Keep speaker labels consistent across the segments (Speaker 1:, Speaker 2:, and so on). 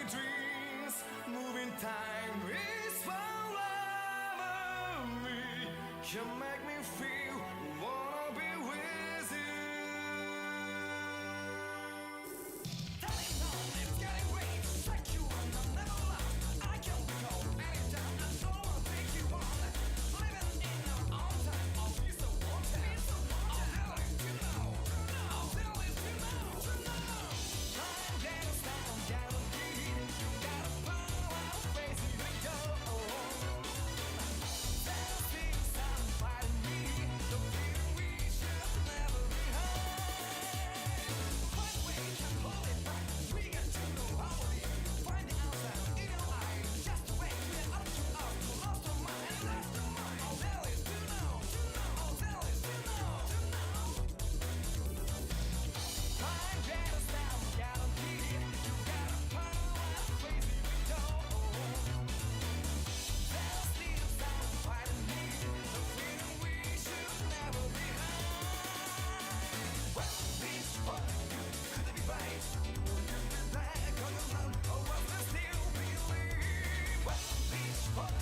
Speaker 1: dreams, moving time is forever me. Can make me feel wanna be with you. Telling on, it's getting great. Like you and I never left. I can recall anytime. I know I'll take you on. Living in our own time. I'll be so wanted. I'll tell it to know. I'll tell it to know. I'm getting down, guaranteed. You got a power, crazy to go. There's things I'm fighting me. The feeling we should never be high. Find ways and hold it back. We got to know how we find the answer in your eyes. Just the way we're up to us. Lost our mind, lost our mind. All there is to know. All there is to know. I'm getting down, guaranteed. You got a power, crazy to go. There's things I'm fighting me. The feeling we should never be high. Well, this one, could it be right? Back on your own, or was there still believe? Well, this one,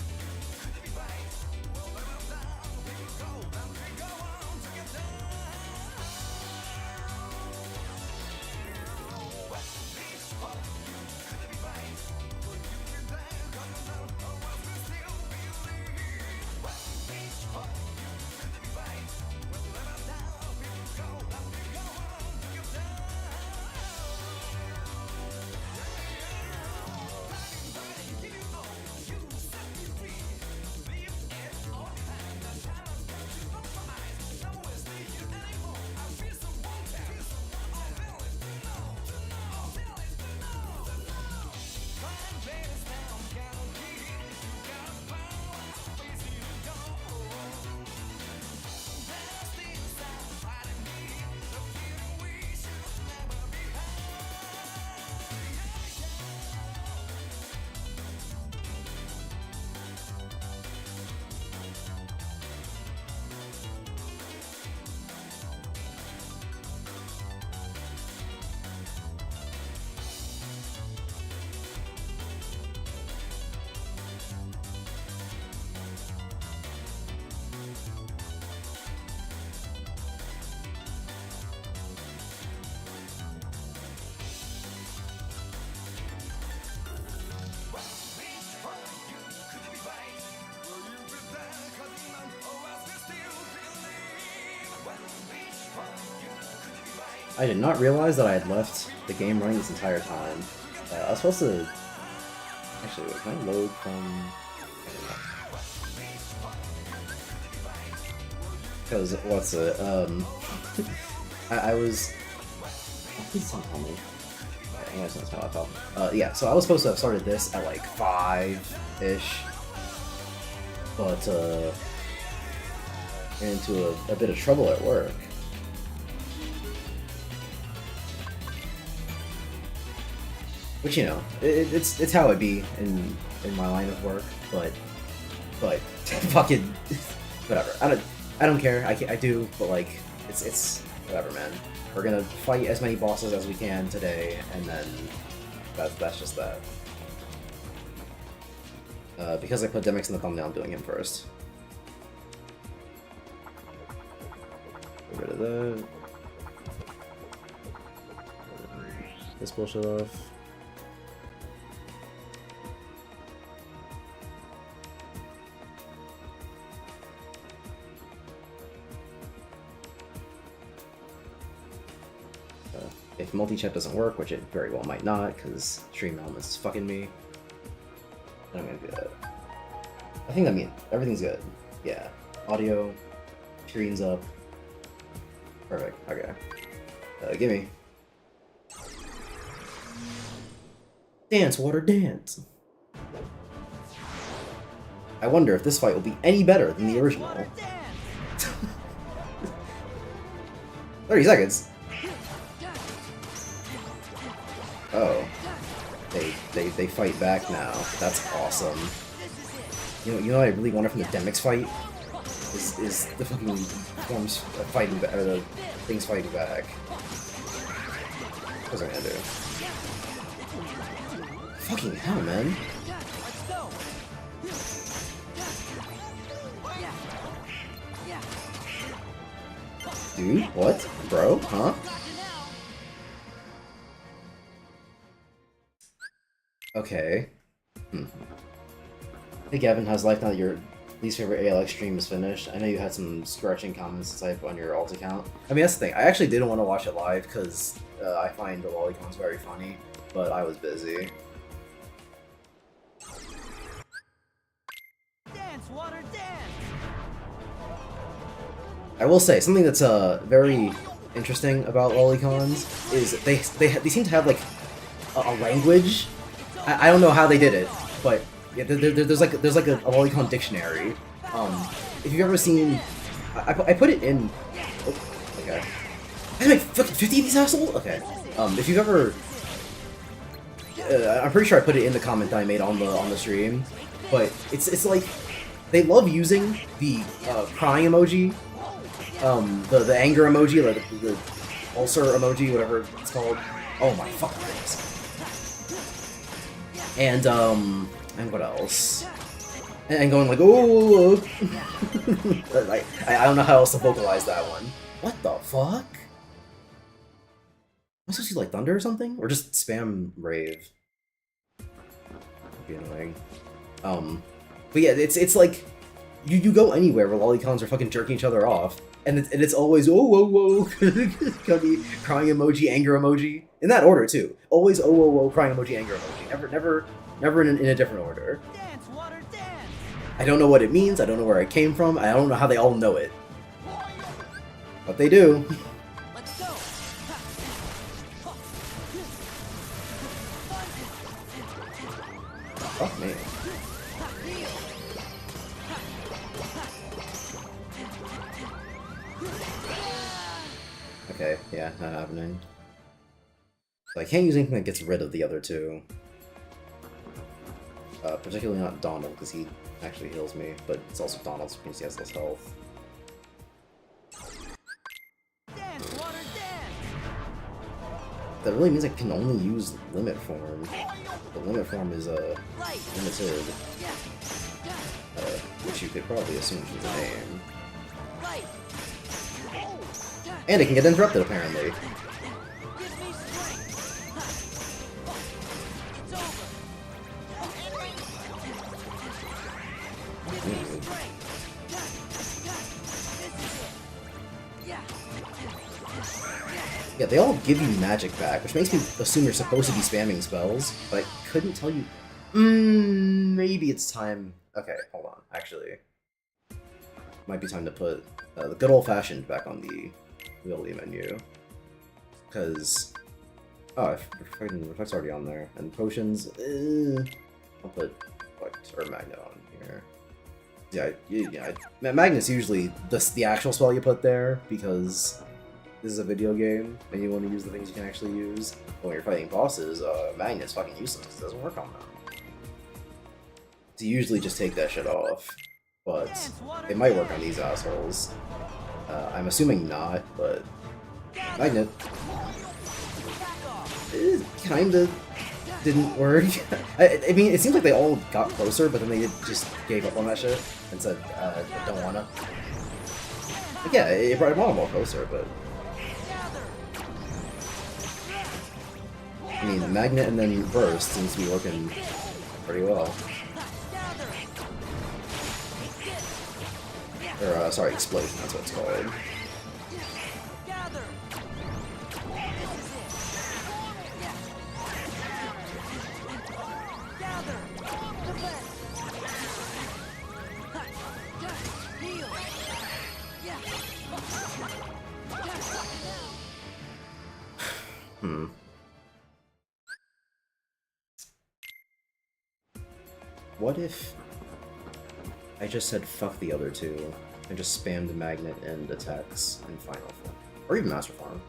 Speaker 1: could it be right? Well, never down, we will go, and we go on together. Well, this one, could it be right? Will you be back on your own, or was there still believe? Well, this one, could it be right? Well, never down, we will go, and we go on together. Fighting, give you all, you set me free. Leave it all behind. The time has got you off my eyes. No one see you anymore. I feel so wanted. All there is to know. All there is to know. Find better down, guaranteed. You got a power, crazy to go. There's things I'm fighting me. The feeling we should never be
Speaker 2: I did not realize that I had left the game running this entire time. I was supposed to... Actually, wait, can I load from... Because, what's it, I was... Oh, please don't tell me. I guess that's how I felt. Yeah, so I was supposed to have started this at like 5-ish. But, ran into a bit of trouble at work. Which, you know, it's how it be in my line of work, but fucking whatever. I don't care. I do, but like it's whatever, man. We're gonna fight as many bosses as we can today, and then that's just that. Because I put Demyx in the thumbnail, I'm doing him first. Get rid of that. This bullshit off. If multi-chat doesn't work, which it very well might not, because Stream Elements is fucking me, then I'm gonna do that. I think, everything's good. Yeah. Audio, screen's up. Perfect. Okay. Gimme. Dance, water, dance! I wonder if this fight will be any better than the original. 30 seconds! Oh. They fight back now. That's awesome. You know what I really wanted from the Demyx fight? Is the fucking forms fighting back, or the things fighting back. What was I gonna do? Fucking hell, man.
Speaker 1: Let's go.
Speaker 2: Dude, what? Bro? Huh? Okay. Hey Gavin, how's life now that your least favorite ALX stream is finished? I know you had some scratching comments to type on your alt account. I mean, that's the thing. I actually didn't want to watch it live because I find the lolicons very funny, but I was busy.
Speaker 1: Dance, water, dance.
Speaker 2: I will say, something that's very interesting about lolicons is they seem to have, like, a language. I don't know how they did it, but yeah, there's like a lolicon dictionary. If you've ever seen, I put it in. Oh, okay. I make fucking 50 of these assholes. Okay. If you've ever, I'm pretty sure I put it in the comment that I made on the stream, but it's like they love using the crying emoji, the anger emoji, like the ulcer emoji, whatever it's called. Oh my fucking goodness. And what else? And going like, oh, I don't know how else to vocalize that one. What the fuck? Am I supposed to like thunder or something? Or just spam rave? That'd be annoying. But yeah, it's like, you go anywhere where lolicons are fucking jerking each other off, and it's always, oh, whoa, whoa, crying emoji, anger emoji. In that order, too. Always, oh, whoa, whoa, crying emoji, anger emoji. Never in a different order.
Speaker 1: Dance, water, dance.
Speaker 2: I don't know what it means, I don't know where it came from, I don't know how they all know it. But they do.
Speaker 1: Let's go.
Speaker 2: Fuck me. Okay, yeah, not happening. So I can't use anything that gets rid of the other two. Particularly not Donald, because he actually heals me, but it's also Donald's because he has less health.
Speaker 1: Dance, water, dance.
Speaker 2: That really means I can only use limit form. The limit form is limited, which you could probably assume from the name. And it can get interrupted, apparently.
Speaker 1: Give me strength. It's over. Give me strength. This is it. Yeah.
Speaker 2: Yeah, they all give you magic back, which makes me assume you're supposed to be spamming spells, but I couldn't tell you. Maybe it's time. Okay, hold on. Actually, might be time to put the good old-fashioned back on the ability menu, because reflect's already on there, and potions. I'll put reflect or magnet on here. Yeah. Magnet's usually the actual spell you put there because this is a video game and you want to use the things you can actually use. But when you're fighting bosses, magnet's fucking useless because it doesn't work on them. So you usually just take that shit off, but it might work on these assholes. I'm assuming not, but magnet. It kinda didn't work. I mean, it seems like they all got closer, but then they just gave up on that shit and said, don't wanna. But yeah, it brought them all closer, but... I mean, magnet and then burst seems to be working pretty well. Or, sorry, explosion, that's what it's called. What if I just said fuck the other two and just spammed magnet and attacks in final form? Or even master form.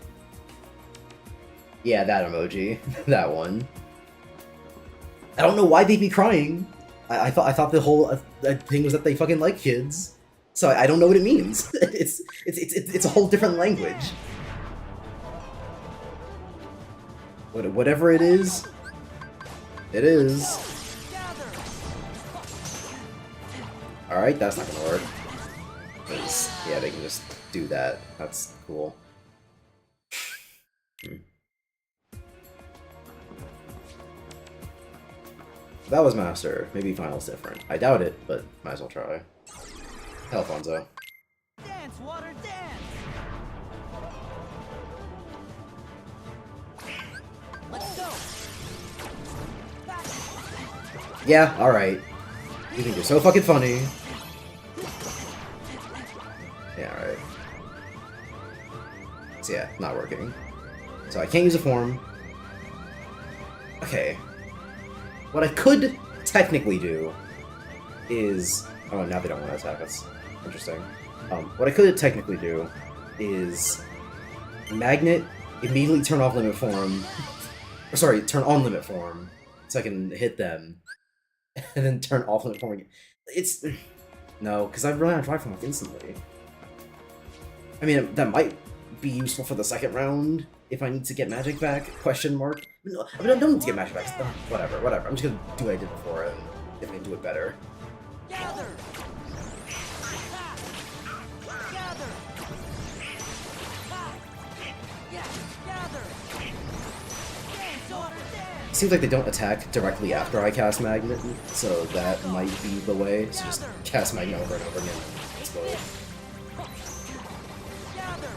Speaker 2: Yeah, that emoji. That one. I don't know why they'd be crying. I thought the whole thing was that they fucking like kids. So I don't know what it means. It's a whole different language. Whatever it is, It is. Alright, that's not gonna work. 'Cause, yeah, they can just do that. That's cool. That was Master. Maybe Final's different. I doubt it, but might as well try. Alfonso.
Speaker 1: Dance, water, dance. Let's go.
Speaker 2: Yeah, alright. You think you're so fucking funny. Yeah, alright. So yeah, not working. So I can't use a form. Okay. What I could technically do is... Oh, now they don't want to attack. That's interesting. What I could technically do is Magnet, immediately turn off Limit Form. Or, sorry, turn on Limit Form so I can hit them. And then turn off Limit Form again. It's... No, because I've run out of Drive Form instantly. I mean, that might be useful for the second round if I need to get magic back, question mark. No, I mean, I don't need to get magic back, so whatever. I'm just gonna do what I did before and if I can do it better.
Speaker 1: Gather. Gather. Yeah, gather. Dance, water, dance.
Speaker 2: Seems like they don't attack directly after I cast Magnet, so that might be the way. So just cast Magnet over and over again and explode.
Speaker 1: Gather.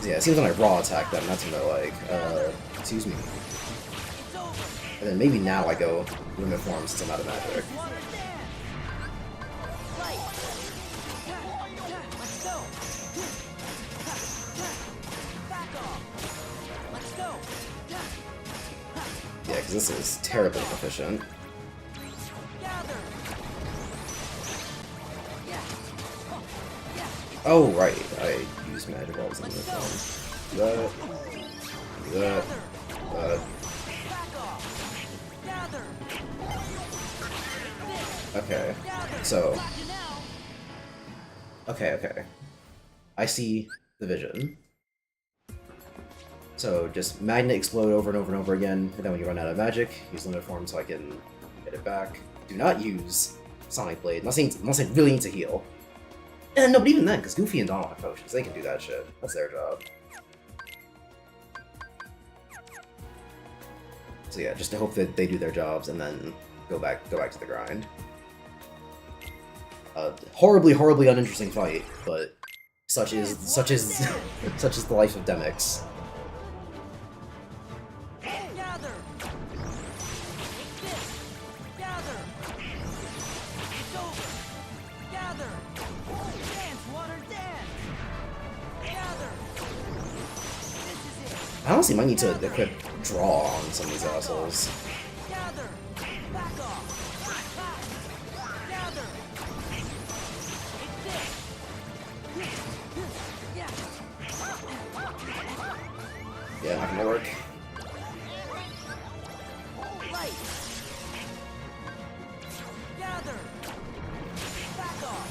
Speaker 2: Yeah, it seems when I raw attack them, that's when they're like, excuse me.
Speaker 1: It's over.
Speaker 2: And then maybe now I go Limit Form since I'm out of magic.
Speaker 1: Water, dance. Light. Let's go. Back off. Let's go.
Speaker 2: Yeah, because this is terribly inefficient.
Speaker 1: Gather. Yeah. Yeah.
Speaker 2: Oh, right, I used magic while I was in Limit Form. Do that. Do that.
Speaker 1: Back off. Gather.
Speaker 2: Okay, so... Okay. I see the vision. So just Magnet explode over and over and over again, and then when you run out of magic, use Limit Form so I can get it back. Do not use Sonic Blade, unless I really need to heal. And no, but even then, because Goofy and Donald have potions, they can do that shit. That's their job. So yeah, just to hope that they do their jobs and then go back to the grind. Horribly uninteresting fight, but such is the life of Demyx.
Speaker 1: Gather. Gather. It's over. Gather. Dance, water, dance. Gather. This is it.
Speaker 2: I honestly might need to equip Draw on some of these assholes.
Speaker 1: Gather. Back off. Gather.
Speaker 2: Yeah, not gonna work.
Speaker 1: Light. Gather. Back off.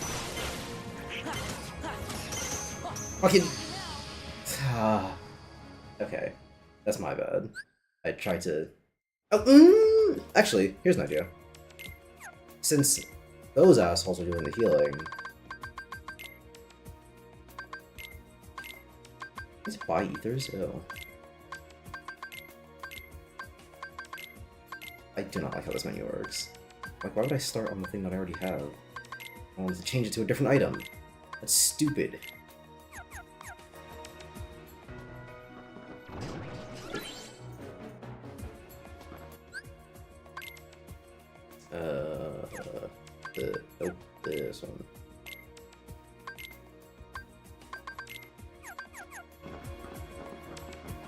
Speaker 2: Fucking... Okay. That's my bad. I tried to... Oh, actually, here's an idea. Since those assholes are doing the healing... Let's buy ethers? Oh. I do not like how this menu works. Like, why would I start on the thing that I already have? I wanted to change it to a different item. That's stupid. Nope, this one.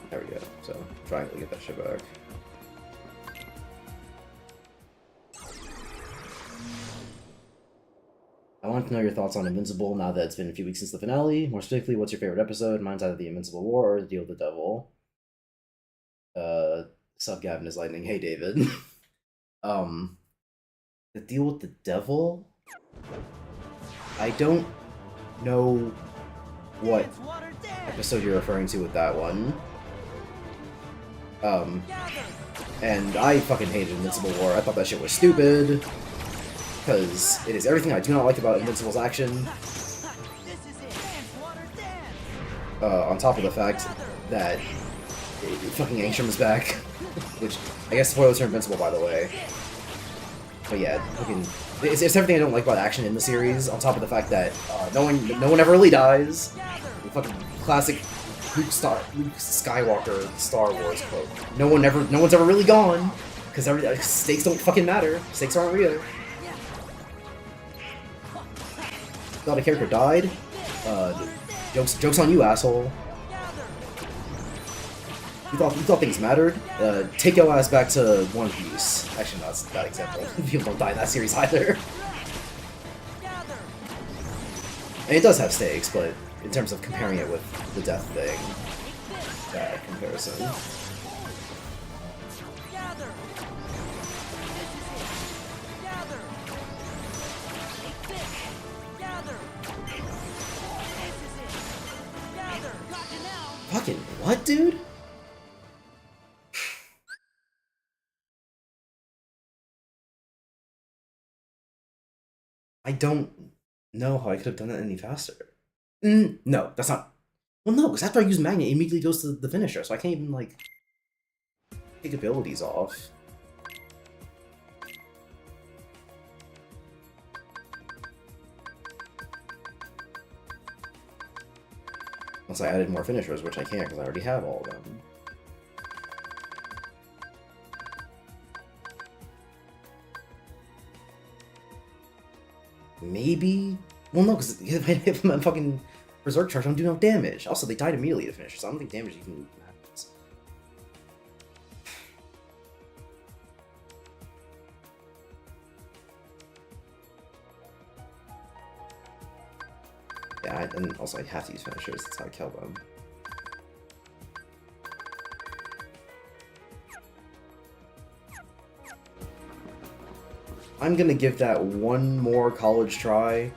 Speaker 2: There we go. So, trying to get that shit back. I want to know your thoughts on Invincible now that it's been a few weeks since the finale. More specifically, what's your favorite episode? Mine's either the Invincible War or the Deal with the Devil. Sub Gavin is lightning. Hey, David. The Deal with the Devil? I don't know what episode you're referring to with that one. And I fucking hated Invincible War. I thought that shit was stupid. Because it is everything I do not like about Invincible's action. On top of the fact that fucking Angstrom is back. Which, I guess spoilers are Invincible, by the way. But yeah, fucking, it's everything I don't like about action in the series, on top of the fact that no one ever really dies. The fucking classic Luke Skywalker Star Wars quote. No one's ever really gone, because stakes don't fucking matter. Stakes aren't real. Thought a character died. Jokes on you, asshole. You thought things mattered? Take your ass back to One Piece. Actually, no, that's a bad example. People don't die in that series either. And it does have stakes, but in terms of comparing it with the death thing, bad comparison. Fucking what, dude? I don't know how I could have done that any faster. No, that's not... Well, no, because after I use Magnet, it immediately goes to the finisher, so I can't even, like, take abilities off. Unless I added more finishers, which I can't because I already have all of them. Maybe? Well, no, because if I hit my fucking Berserk Charge, I don't do no damage. Also, they died immediately to finish, so I don't think damage even happens. Yeah, and also I have to use finishers, that's how I kill them. I'm gonna give that one more college try,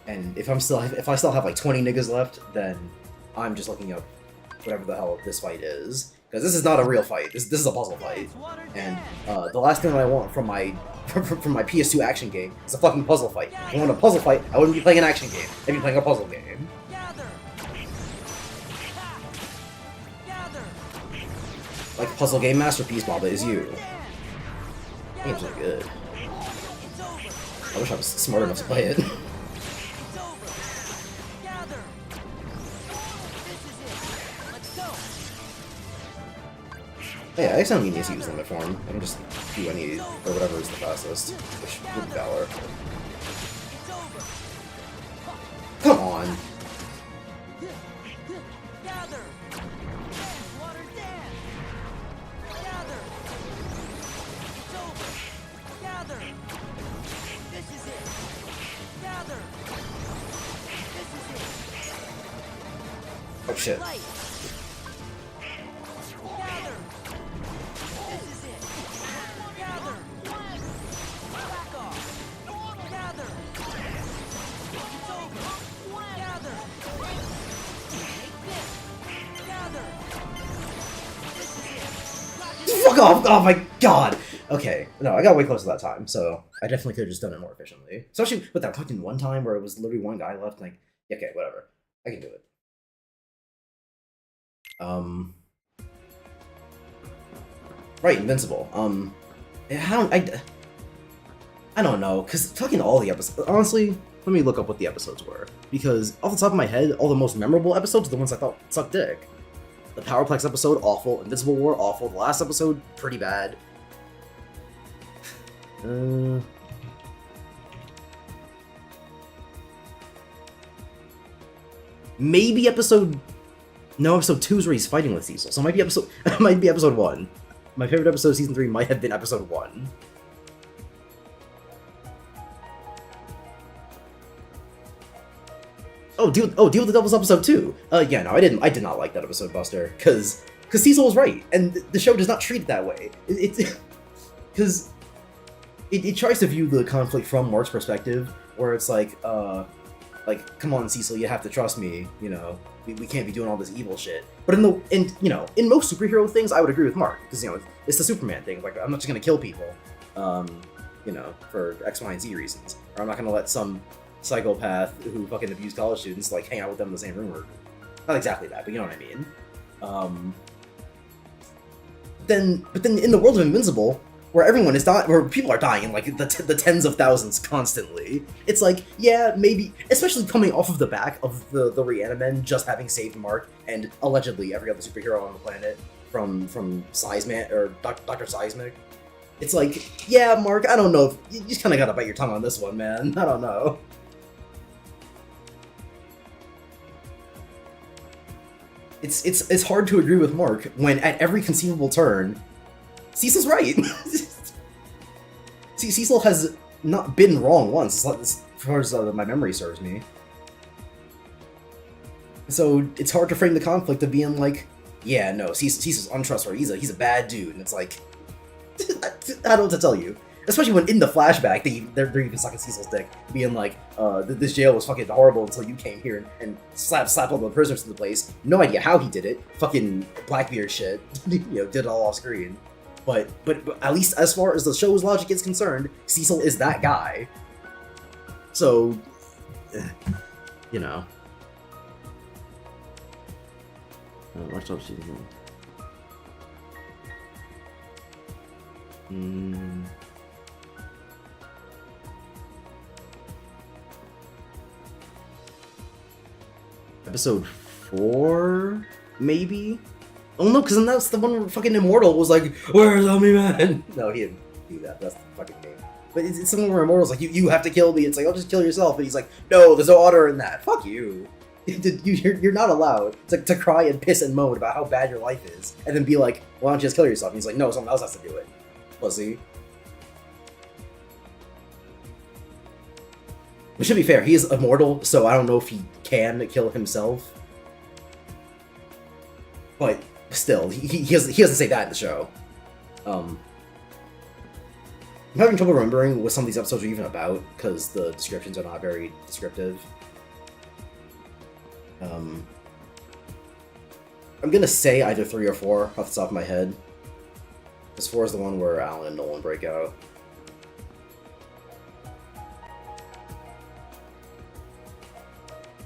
Speaker 2: and if I still have like 20 niggas left, then I'm just looking up whatever the hell this fight is, because this is not a real fight. This is a puzzle fight, and the last thing that I want from my PS2 action game is a fucking puzzle fight. If I want a puzzle fight, I wouldn't be playing an action game. I'd be playing a puzzle game. Like puzzle game masterpiece, Baba, is you. Game's not good. I wish I was smart enough to play it. Yeah, I guess I don't need to use Limit Form. I can just do any, or whatever is the fastest, which would be Valor. Come on! Oh shit. Fuck off! Oh my god! Okay, no, I got way close to that time, so I definitely could have just done it more efficiently. Especially with that fucking one time where it was literally one guy left, like, okay, whatever. I can do it. Right, Invincible. I don't know, because fucking all the episodes, honestly, let me look up what the episodes were, because off the top of my head, all the most memorable episodes are the ones I thought sucked dick. The Powerplex episode, awful. Invincible War, awful. The last episode, pretty bad. Maybe episode... No, episode 2 is where he's fighting with Cecil, so it might be episode 1. My favorite episode of season 3 might have been episode 1. Oh, Deal with the Devil's episode 2. Yeah, no, I did not like that episode, Buster, because Cecil was right, and the show does not treat it that way. Because it tries to view the conflict from Mark's perspective, where it's like, like, come on, Cecil, you have to trust me. You know, we can't be doing all this evil shit. But in most superhero things, I would agree with Mark because it's the Superman thing. Like, I'm not just gonna kill people, for X, Y, and Z reasons, or I'm not gonna let some psychopath who fucking abused college students like hang out with them in the same room. Or not exactly that, but you know what I mean. But then in the world of Invincible, where everyone is dying, where people are dying in like the tens of thousands constantly, it's like, yeah, maybe, especially coming off of the back of the Reanimen just having saved Mark and allegedly every other superhero on the planet from Seisman or Dr. Seismic. It's like, yeah, Mark, I don't know if you just kind of gotta bite your tongue on this one, man. I don't know. It's hard to agree with Mark when at every conceivable turn, Cecil's right. See, Cecil has not been wrong once, as far as my memory serves me. So it's hard to frame the conflict of being like, yeah, no, Cecil's untrustworthy. He's a bad dude, and it's like, I don't know what to tell you. Especially when in the flashback, they're even sucking Cecil's dick, being like, this jail was fucking horrible until you came here and slapped all the prisoners in the place. No idea how he did it. Fucking Blackbeard shit. Did it all off screen. But at least as far as the show's logic is concerned, Cecil is that guy. So, Watch up season 1. Episode 4, maybe? Oh no, because then that's the one where fucking Immortal was like, "Where's Omni-Man?" No, he didn't do that. That's the fucking name. But it's the one where Immortal's like, you have to kill me. It's like, I'll just kill yourself. And he's like, no, there's no order in that. Fuck you. You're not allowed to cry and piss and moan about how bad your life is, and then be like, why don't you just kill yourself? And he's like, no, someone else has to do it. Pussy. But to be fair, he is immortal, so I don't know if he can kill himself. But still, he doesn't say that in the show. I'm having trouble remembering what some of these episodes are even about, because the descriptions are not very descriptive. I'm gonna say either 3 or 4 off the top of my head. Because 4 is the one where Alan and Nolan break out.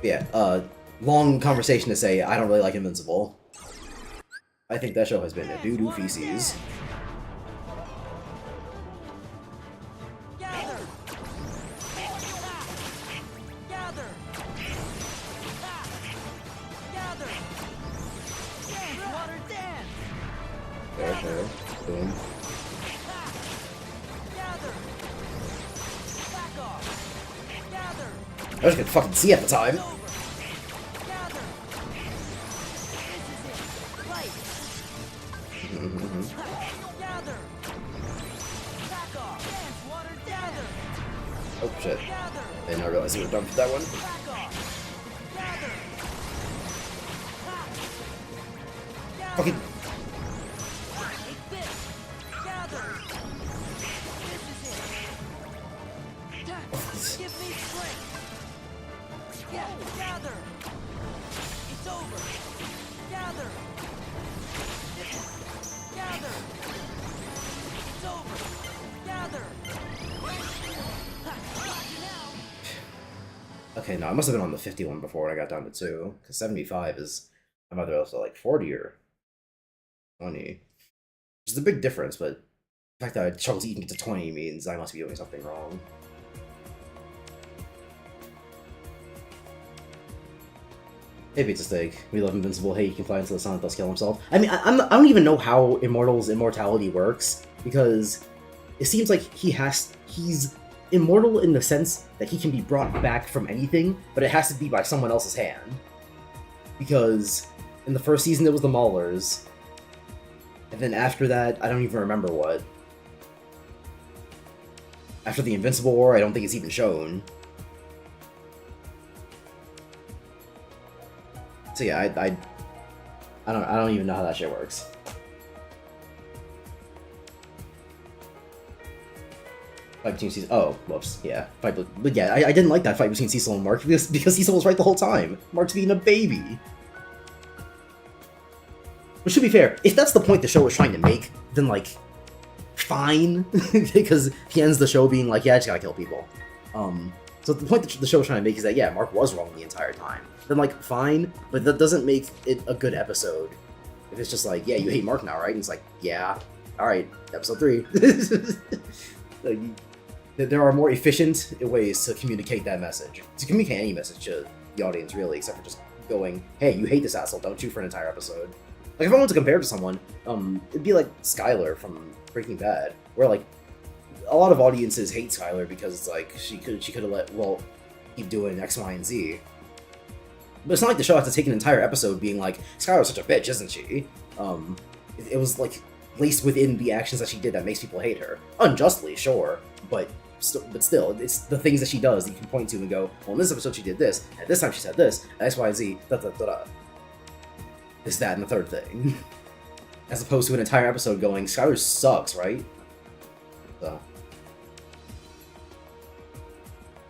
Speaker 2: Yeah, long conversation to say I don't really like Invincible. I think that show has been a doo-doo feces. Okay, boom. I was gonna fucking see at the time. Oh shit. I did not realize he would have dumped that one. Fucking. Okay, no, I must have been on the 51 before I got down to 2, because 75 is, I'm either else at like 40 or 20. Which is a big difference, but the fact that I chose eating it to 20 means I must be doing something wrong. Hey, Pizza Steak. We love Invincible. Hey, you can fly into the sun and thus kill himself. I mean, I don't even know how Immortal's immortality works, because it seems like he's immortal in the sense that he can be brought back from anything, but it has to be by someone else's hand. Because in the first season it was the Maulers, and then after that, I don't even remember what. After the Invincible War, I don't think it's even shown. So yeah, I don't even know how that shit works. Fight between Cecil. Oh, whoops. Yeah, but yeah, I didn't like that fight between Cecil and Mark because Cecil was right the whole time. Mark's being a baby. Which, to be fair, if that's the point the show was trying to make, then like, fine, because he ends the show being like, yeah, I just gotta kill people. So the point that the show was trying to make is that yeah, Mark was wrong the entire time. Then like, fine, but that doesn't make it a good episode. If it's just like, yeah, you hate Mark now, right? And it's like, yeah, all right, episode 3. Like, there are more efficient ways to communicate that message. To communicate any message to the audience, really, except for just going, hey, you hate this asshole, don't you, for an entire episode. Like, if I wanted to compare it to someone, it'd be like Skylar from Breaking Bad, where, like, a lot of audiences hate Skylar because it's like, she could have let Walt keep doing X, Y, and Z. But it's not like the show has to take an entire episode being like, Skylar's such a bitch, isn't she? It was, like, laced within the actions that she did that makes people hate her. Unjustly, sure, but still, it's the things that she does that you can point to and go, well, in this episode she did this, and this time she said this, X, Y, and Z, da-da-da-da. This, that, and the third thing. As opposed to an entire episode going, Skylar sucks, right? So.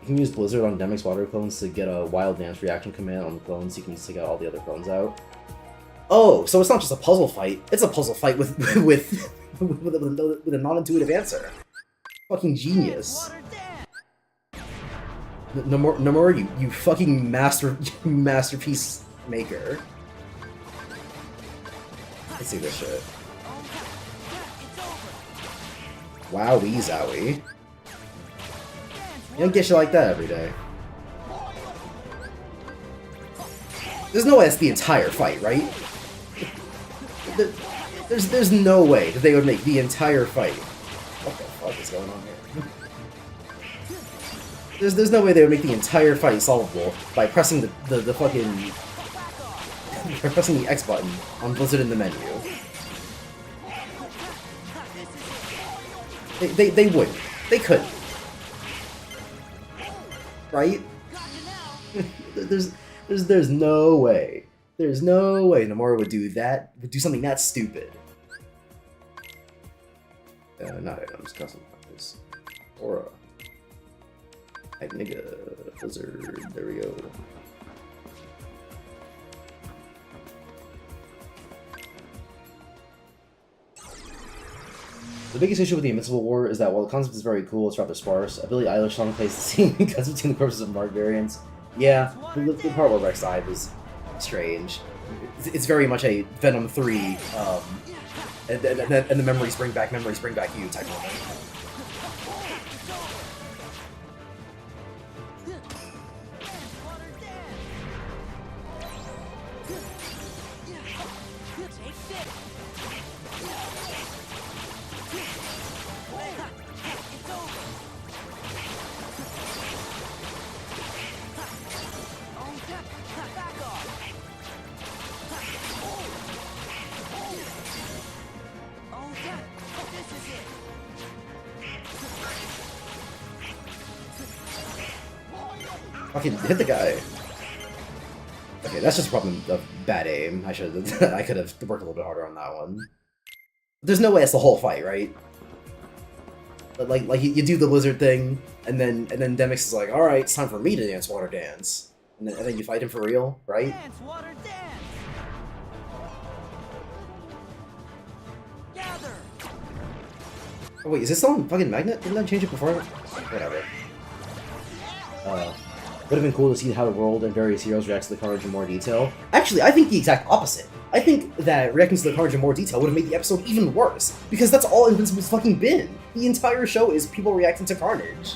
Speaker 2: You can use Blizzard on Demyx water clones to get a wild dance reaction command on the clones so you can just take out all the other clones out. Oh, so it's not just a puzzle fight, it's a puzzle fight with a non-intuitive answer. Fucking genius. Nomura, you fucking masterpiece maker. Let's see this shit. Wowie zowie. You don't get shit like that every day. There's no way that's the entire fight, right? There's no way that they would make the entire fight. What the fuck is going on here? There's no way they would make the entire fight solvable by pressing the fucking by pressing the X button on Blizzard in the menu. They wouldn't. They couldn't. Right? There's no way. There's no way Nomura would do that. Would do something that stupid. Not items, custom items. Aura. Hey, nigga. Blizzard. There we go. The biggest issue with the Invincible War is that while the concept is very cool, it's rather sparse. A Billie Eilish song plays the scene because between the corpses of Mark variants. Yeah, the part where Rex died was strange. It's very much a Venom 3, and the memories bring back you type of thing. Fucking hit the guy. Okay, that's just a problem of bad aim. I could have worked a little bit harder on that one. There's no way it's the whole fight, right? But like you do the Blizzard thing, and then Demyx is like, all right, it's time for me to dance water dance, and then you fight him for real, right?
Speaker 1: Dance, water, dance. Gather.
Speaker 2: Oh wait, is this on fucking Magnet? Didn't I change it before? Whatever. Would have been cool to see how the world and various heroes react to the carnage in more detail. Actually, I think the exact opposite. I think that reacting to the carnage in more detail would have made the episode even worse, because that's all Invincible's fucking been. The entire show is people reacting to carnage.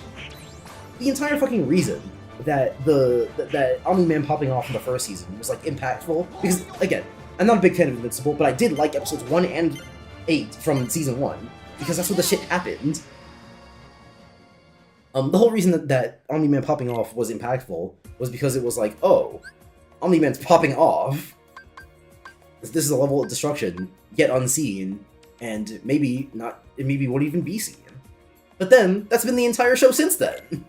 Speaker 2: The entire fucking reason that that Omni-Man popping off in the first season was like impactful, because again, I'm not a big fan of Invincible, but I did like episodes 1 and 8 from season 1, because that's where the shit happened. The whole reason that Omni-Man popping off was impactful was because it was like, oh, Omni-Man's popping off. This is a level of destruction yet unseen, and maybe won't even be seen. But then, that's been the entire show since then.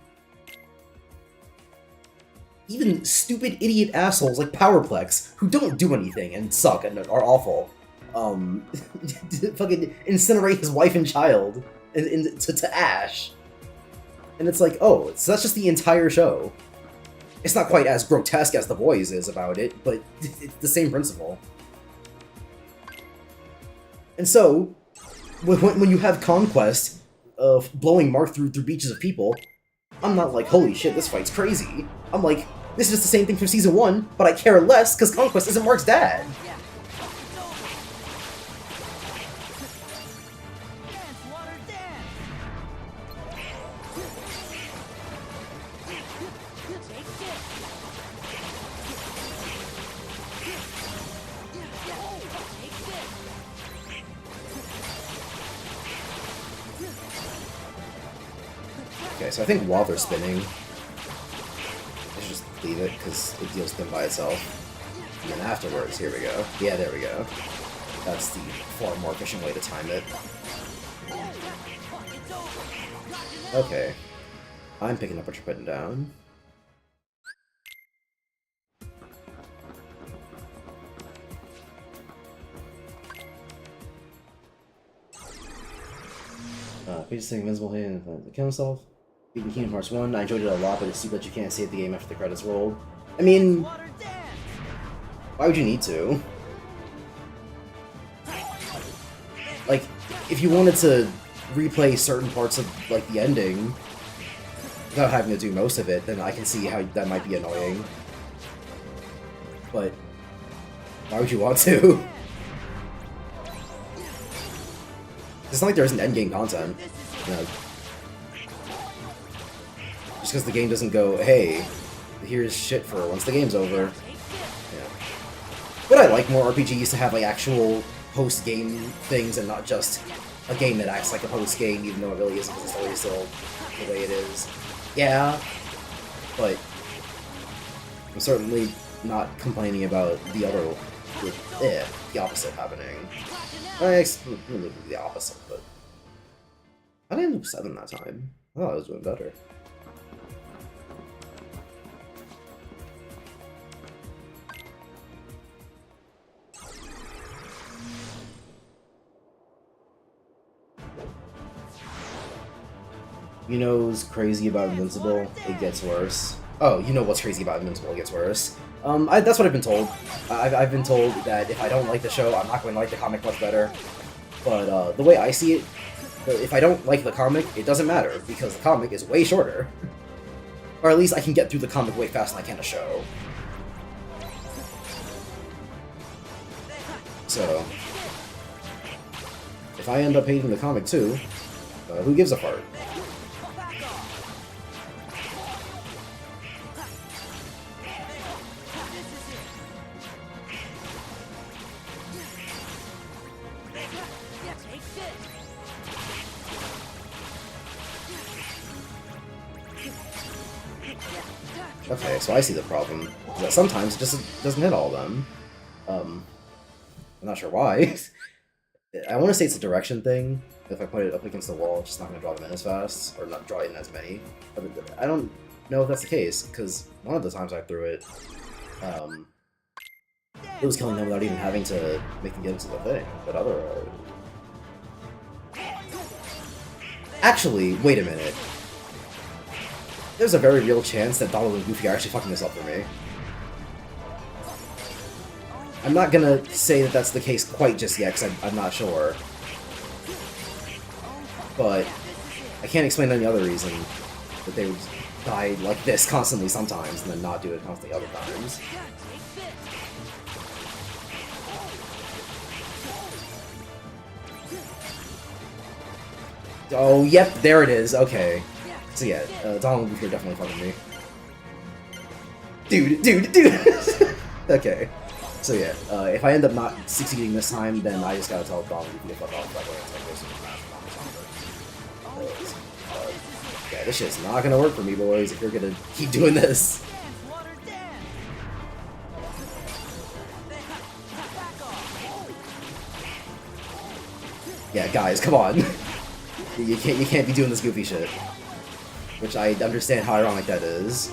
Speaker 2: Even stupid idiot assholes like Powerplex, who don't do anything and suck and are awful, fucking incinerate his wife and child to ash. And it's like, oh, so that's just the entire show. It's not quite as grotesque as The Boys is about it, but it's the same principle. And so, when you have Conquest of blowing Mark through beaches of people, I'm not like, holy shit, this fight's crazy. I'm like, this is just the same thing from Season 1, but I care less because Conquest isn't Mark's dad. Okay, so I think while they're spinning, I should just leave it, because it deals with them by itself. And then afterwards, here we go. Yeah, there we go. That's the far more efficient way to time it. Okay. I'm picking up what you're putting down. Page saying Invincible Hand to kill himself. Beating Kingdom Hearts 1, I enjoyed it a lot, but it's stupid that you can't save the game after the credits rolled. I mean, why would you need to? Like, if you wanted to replay certain parts of, like, the ending, without having to do most of it, then I can see how that might be annoying. But, why would you want to? It's not like there isn't endgame content. You know, just because the game doesn't go, hey, here's shit for once the game's over. Yeah. But I like more RPGs to have like actual post-game things and not just a game that acts like a post-game even though it really isn't because the story is still the way it is. Yeah, but I'm certainly not complaining about the other, the opposite happening. The opposite, but I didn't end up 7 that time. I thought I was doing better. You know what's crazy about Invincible? It gets worse. Oh, you know what's crazy about Invincible? It gets worse. That's what I've been told. I've been told that if I don't like the show, I'm not going to like the comic much better. But the way I see it, if I don't like the comic, it doesn't matter, because the comic is way shorter. Or at least I can get through the comic way faster than I can a show. So, if I end up hating the comic too, who gives a fart? Okay, so I see the problem. That sometimes it just doesn't hit all of them. I'm not sure why. I want to say it's a direction thing. If I put it up against the wall, it's just not going to draw them in as fast, or not draw in as many. But I don't know if that's the case, because one of the times I threw it, it was killing them without even having to make them get into the thing. But other... Actually, wait a minute. There's a very real chance that Donald and Goofy are actually fucking this up for me. I'm not gonna say that that's the case quite just yet, because I'm not sure. But I can't explain any other reason that they would die like this constantly sometimes, and then not do it constantly other times. Oh, yep, there it is, okay. So yeah, Donald and Goofy are definitely fucking me. Dude! Okay. So yeah, if I end up not succeeding this time, then I just gotta tell Donald and Goofy to fuck off. Yeah, this shit's not gonna work for me, boys, if you're gonna keep doing this. Yeah, guys, come on. You can't be doing this goofy shit. Which I understand how ironic that is.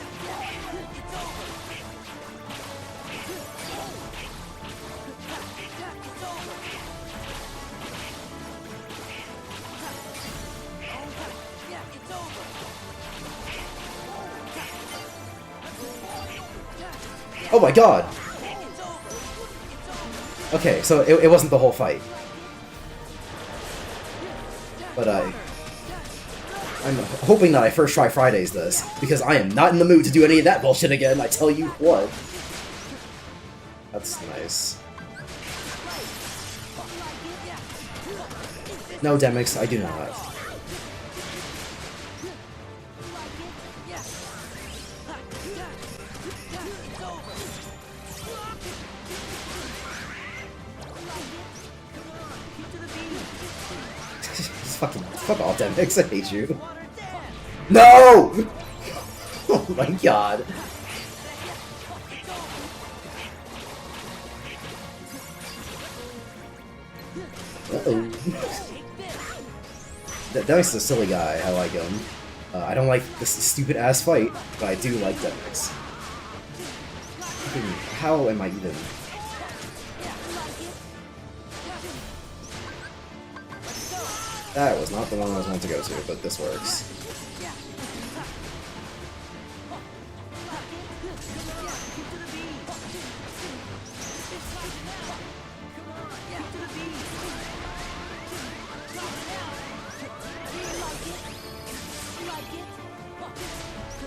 Speaker 2: Oh my god! Okay, so it wasn't the whole fight. But I'm hoping that I first try Fridays this, because I am not in the mood to do any of that bullshit again, I tell you what. That's nice. No, Demyx, I do not. Fucking fuck off, Demyx, I hate you. No! Oh my god. Uh-oh. Demyx is a silly guy, I like him. I don't like this stupid-ass fight, but I do like Demyx. How am I even... That was not the one I was meant to go to, but this works.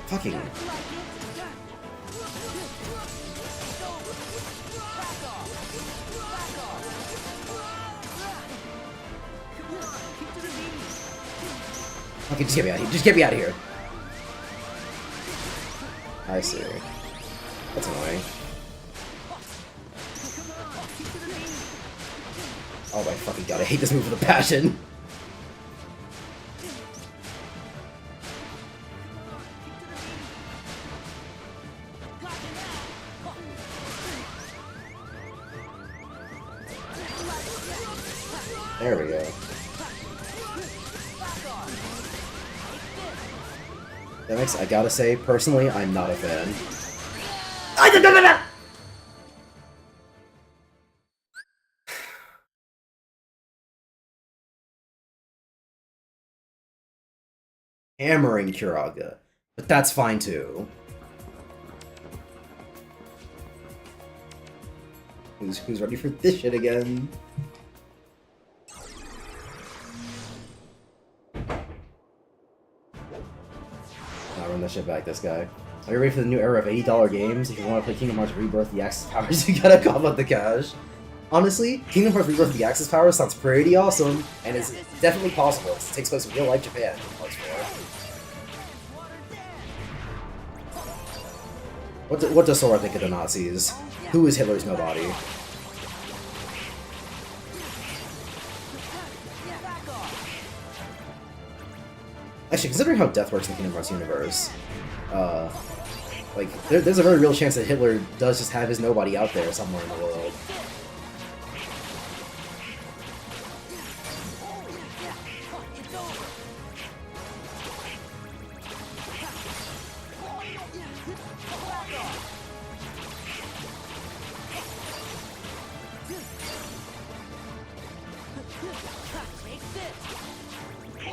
Speaker 2: Fucking... Okay, just get me out of here. Just get me out of here. I see. That's annoying. Oh my fucking god, I hate this move with a passion. There we go. Demyx, I gotta say, personally, I'm not a fan. Hammering Kuraga, but that's fine too. Who's ready for this shit again? I'll run that shit back, this guy. Are you ready for the new era of $80 games? If you want to play Kingdom Hearts Rebirth, the Axis Powers, you gotta cough up the cash. Honestly, Kingdom Hearts Rebirth, the Axis Powers sounds pretty awesome, and it's definitely possible. It takes place in real-life Japan. What does Sora think of the Nazis? Who is Hitler's nobody? Actually, considering how death works in the Kingdom Hearts universe, like, there's a very real chance that Hitler does just have his nobody out there somewhere in the world.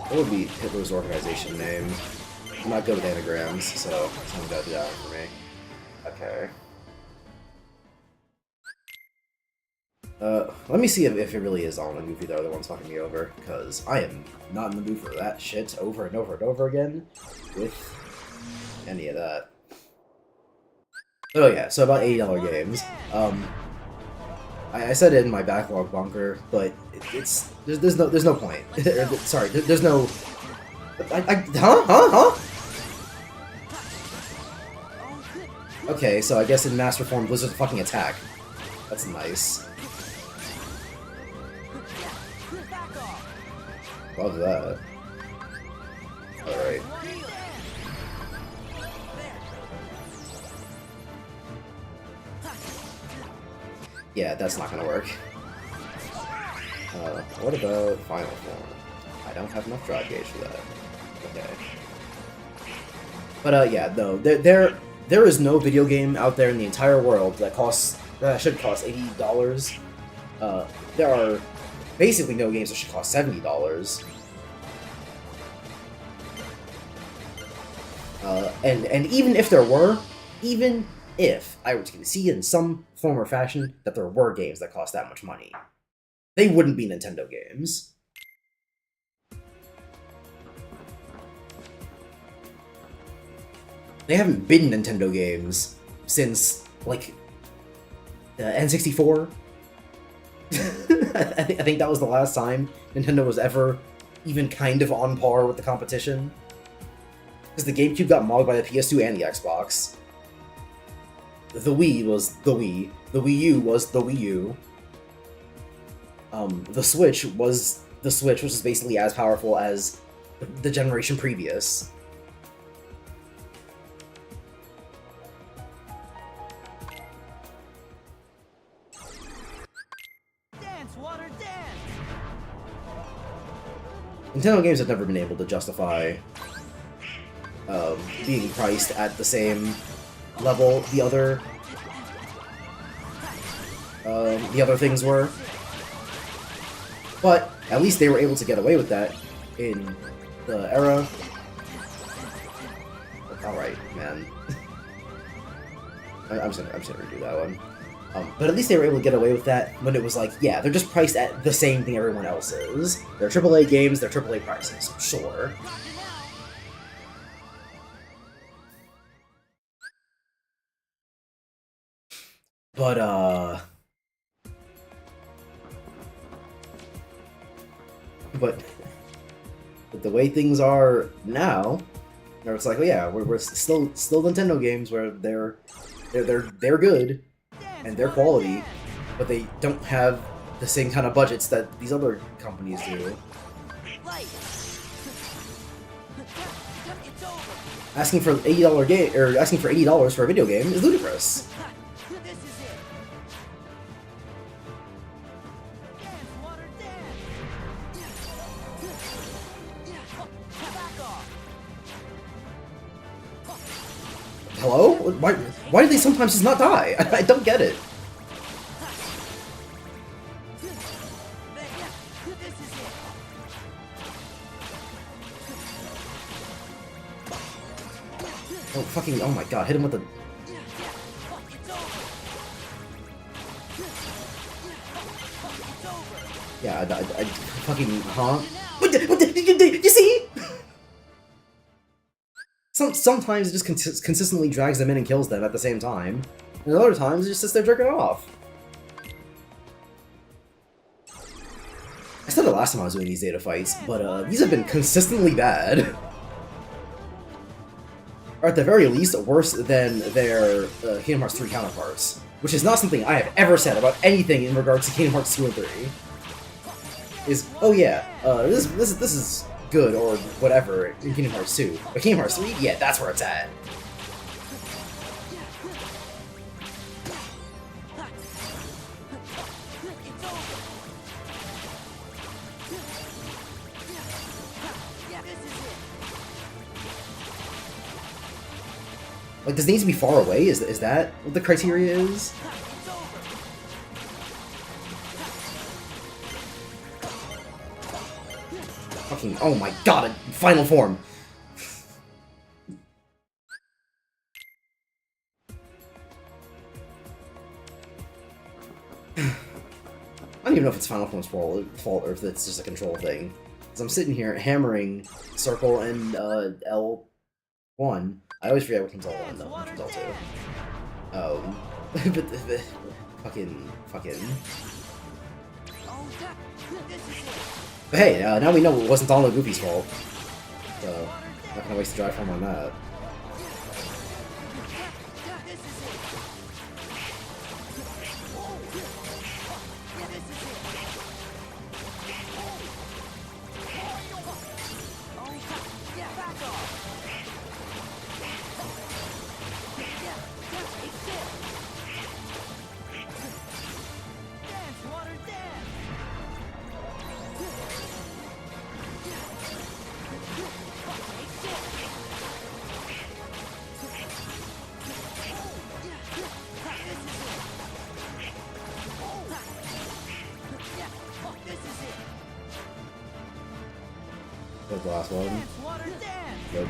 Speaker 2: What would be Hitler's organization name? I'm not good with anagrams, so someone gotta do that one for me. Okay. Let me see if it really is all in the movie the other one's fucking me over, because I am not in the mood for that shit over and over and over again with any of that. Oh yeah, so about $80 games. I said it in my backlog bunker, but there's no point. Sorry, there's no. Huh? Okay, so I guess in Master Form, Blizzard's fucking attack. That's nice. Love that. Alright. Yeah, that's not gonna work. What about Final Form? I don't have enough drive gauge for that. Okay. But yeah, no, there is no video game out there in the entire world that should cost $80. There are basically no games that should cost $70. And even if there were, even if I were to see in some form or fashion that there were games that cost that much money. They wouldn't be Nintendo games. They haven't been Nintendo games since, like, N64. I think that was the last time Nintendo was ever even kind of on par with the competition. Because the GameCube got modded by the PS2 and the Xbox. The Wii was the Wii. The Wii U was the Wii U. The Switch was the Switch, which is basically as powerful as the generation previous.
Speaker 1: Dance, water, dance.
Speaker 2: Nintendo games have never been able to justify being priced at the same level the other things were. But at least they were able to get away with that in the era. Alright, man. I'm just gonna redo that one. But at least they were able to get away with that when it was like, yeah, they're just priced at the same thing everyone else is. They're AAA games, they're AAA prices, sure. But the way things are now, where it's like, oh yeah, we're still Nintendo games where they're good and they're quality, but they don't have the same kind of budgets that these other companies do. Asking for $80 game or asking for $80 for a video game is ludicrous. Hello? Why do they sometimes just not die? I don't get it. Oh, fucking, oh my god, hit him with the... Yeah, I fucking, huh? What the, you see? Sometimes it just consistently drags them in and kills them at the same time, and other times it just sits there jerking off. I said it last time I was doing these data fights, but these have been consistently bad. Or at the very least, worse than their Kingdom Hearts 3 counterparts. Which is not something I have ever said about anything in regards to Kingdom Hearts 2 and 3. Is, oh yeah, this is good or whatever in Kingdom Hearts 2. But Kingdom Hearts 3, yeah, that's where it's at. Like, does it need to be far away? Is that what the criteria is? Fucking, oh my god, final form! I don't even know if it's Final Form's fault or if it's just a control thing. Because I'm sitting here hammering circle and L1. I always forget which one's L1 though, which one's L2. but fucking. But hey, now we know it wasn't all Goofy's fault. So, not gonna waste the drive form on that. That's the last one. Nope.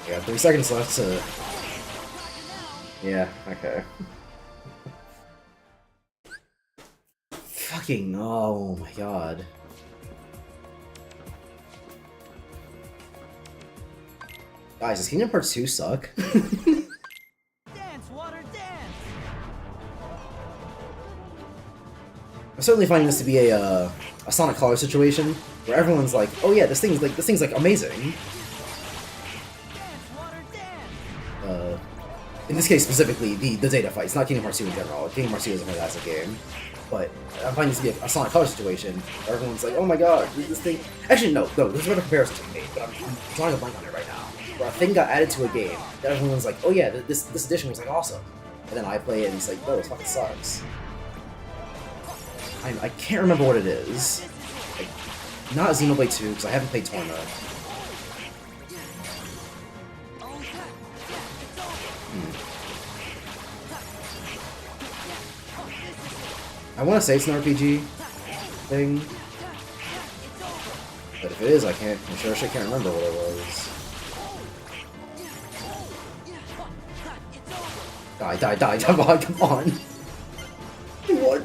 Speaker 2: Yeah, 3 seconds left to... Yeah, okay. Fucking... Oh my god. Guys, does Kingdom Hearts 2 suck?
Speaker 1: Dance, water, dance.
Speaker 2: I'm certainly finding this to be a Sonic Color situation, where everyone's like, oh yeah, this thing's like amazing.
Speaker 1: Dance, water, dance.
Speaker 2: In this case specifically, the data fights, not Kingdom Hearts 2 in general. Kingdom Hearts 2 is a fantastic game. But I'm finding this to be a Sonic Color situation, where everyone's like, oh my god, this thing... Actually, no, this is what a comparison to me, but I'm drawing a blank on it right now. Where a thing got added to a game, that everyone's like, oh yeah, this edition was like awesome. And then I play it and it's like, oh, this fucking sucks. I can't remember what it is. Like, not Xenoblade 2, because I haven't played Torna. I want to say it's an RPG thing, but if it is, I sure shit can't remember what it was. Die, come on. What?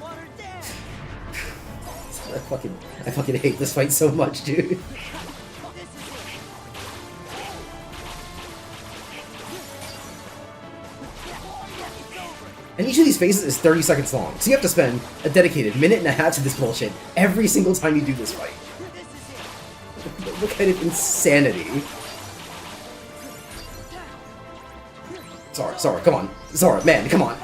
Speaker 2: I fucking hate this fight so much, dude. And each of these phases is 30 seconds long, so you have to spend a dedicated minute and a half to this bullshit every single time you do this fight. What kind of insanity? Sora, come on. Sora, man, come on.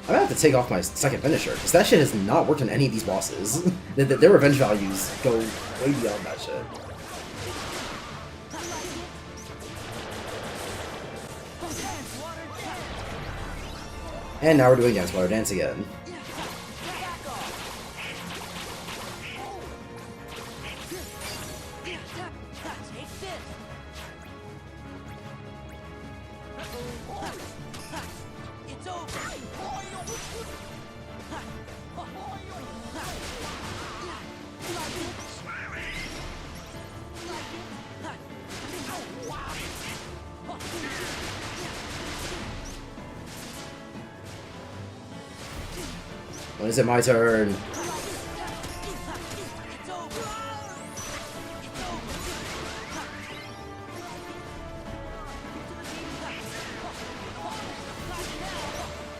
Speaker 2: I'm gonna have to take off my second finisher, because that shit has not worked on any of these bosses. Their revenge values go way beyond that shit. And now we're doing Dance Water Dance again. When is it my turn?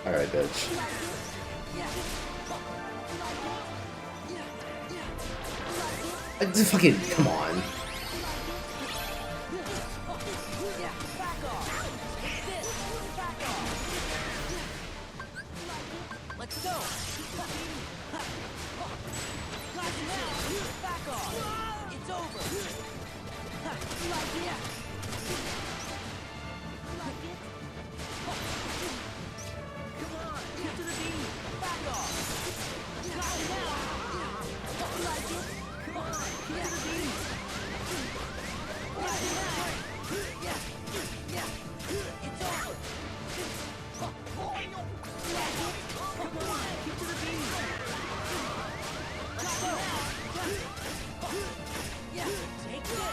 Speaker 2: Alright, bitch. Just fucking, come on.
Speaker 1: Let's go. Back off. It's over. Come on, get to the beat. Back off. Come on, get to the beat. It's over. Come on, get to the beat. Take this.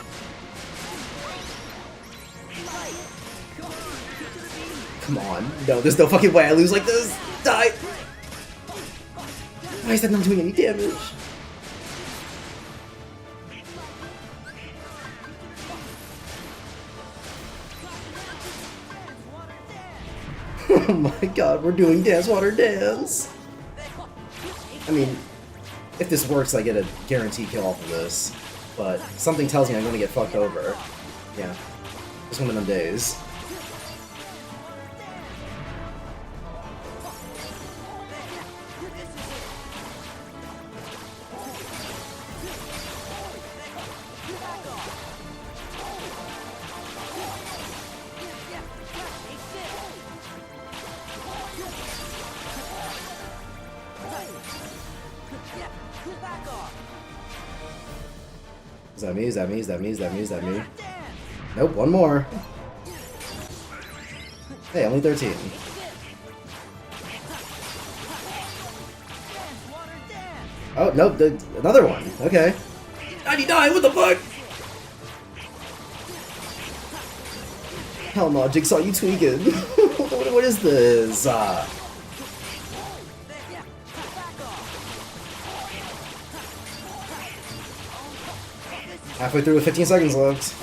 Speaker 2: Come on. No, there's no fucking way I lose like this. Die! Why is that not doing any damage? Oh my god, we're doing Dance Water Dance! I mean, if this works, I get a guaranteed kill off of this. But something tells me I'm gonna get fucked over. Yeah. Just one of them days. Is that me? Is that me? Is that me? Is that me? Is that me? Nope, one more. Hey, only 13. Oh, nope, another one. Okay. 99, what the fuck? Hell no, Jigsaw, you tweaking. What is this? Halfway through with 15 seconds left.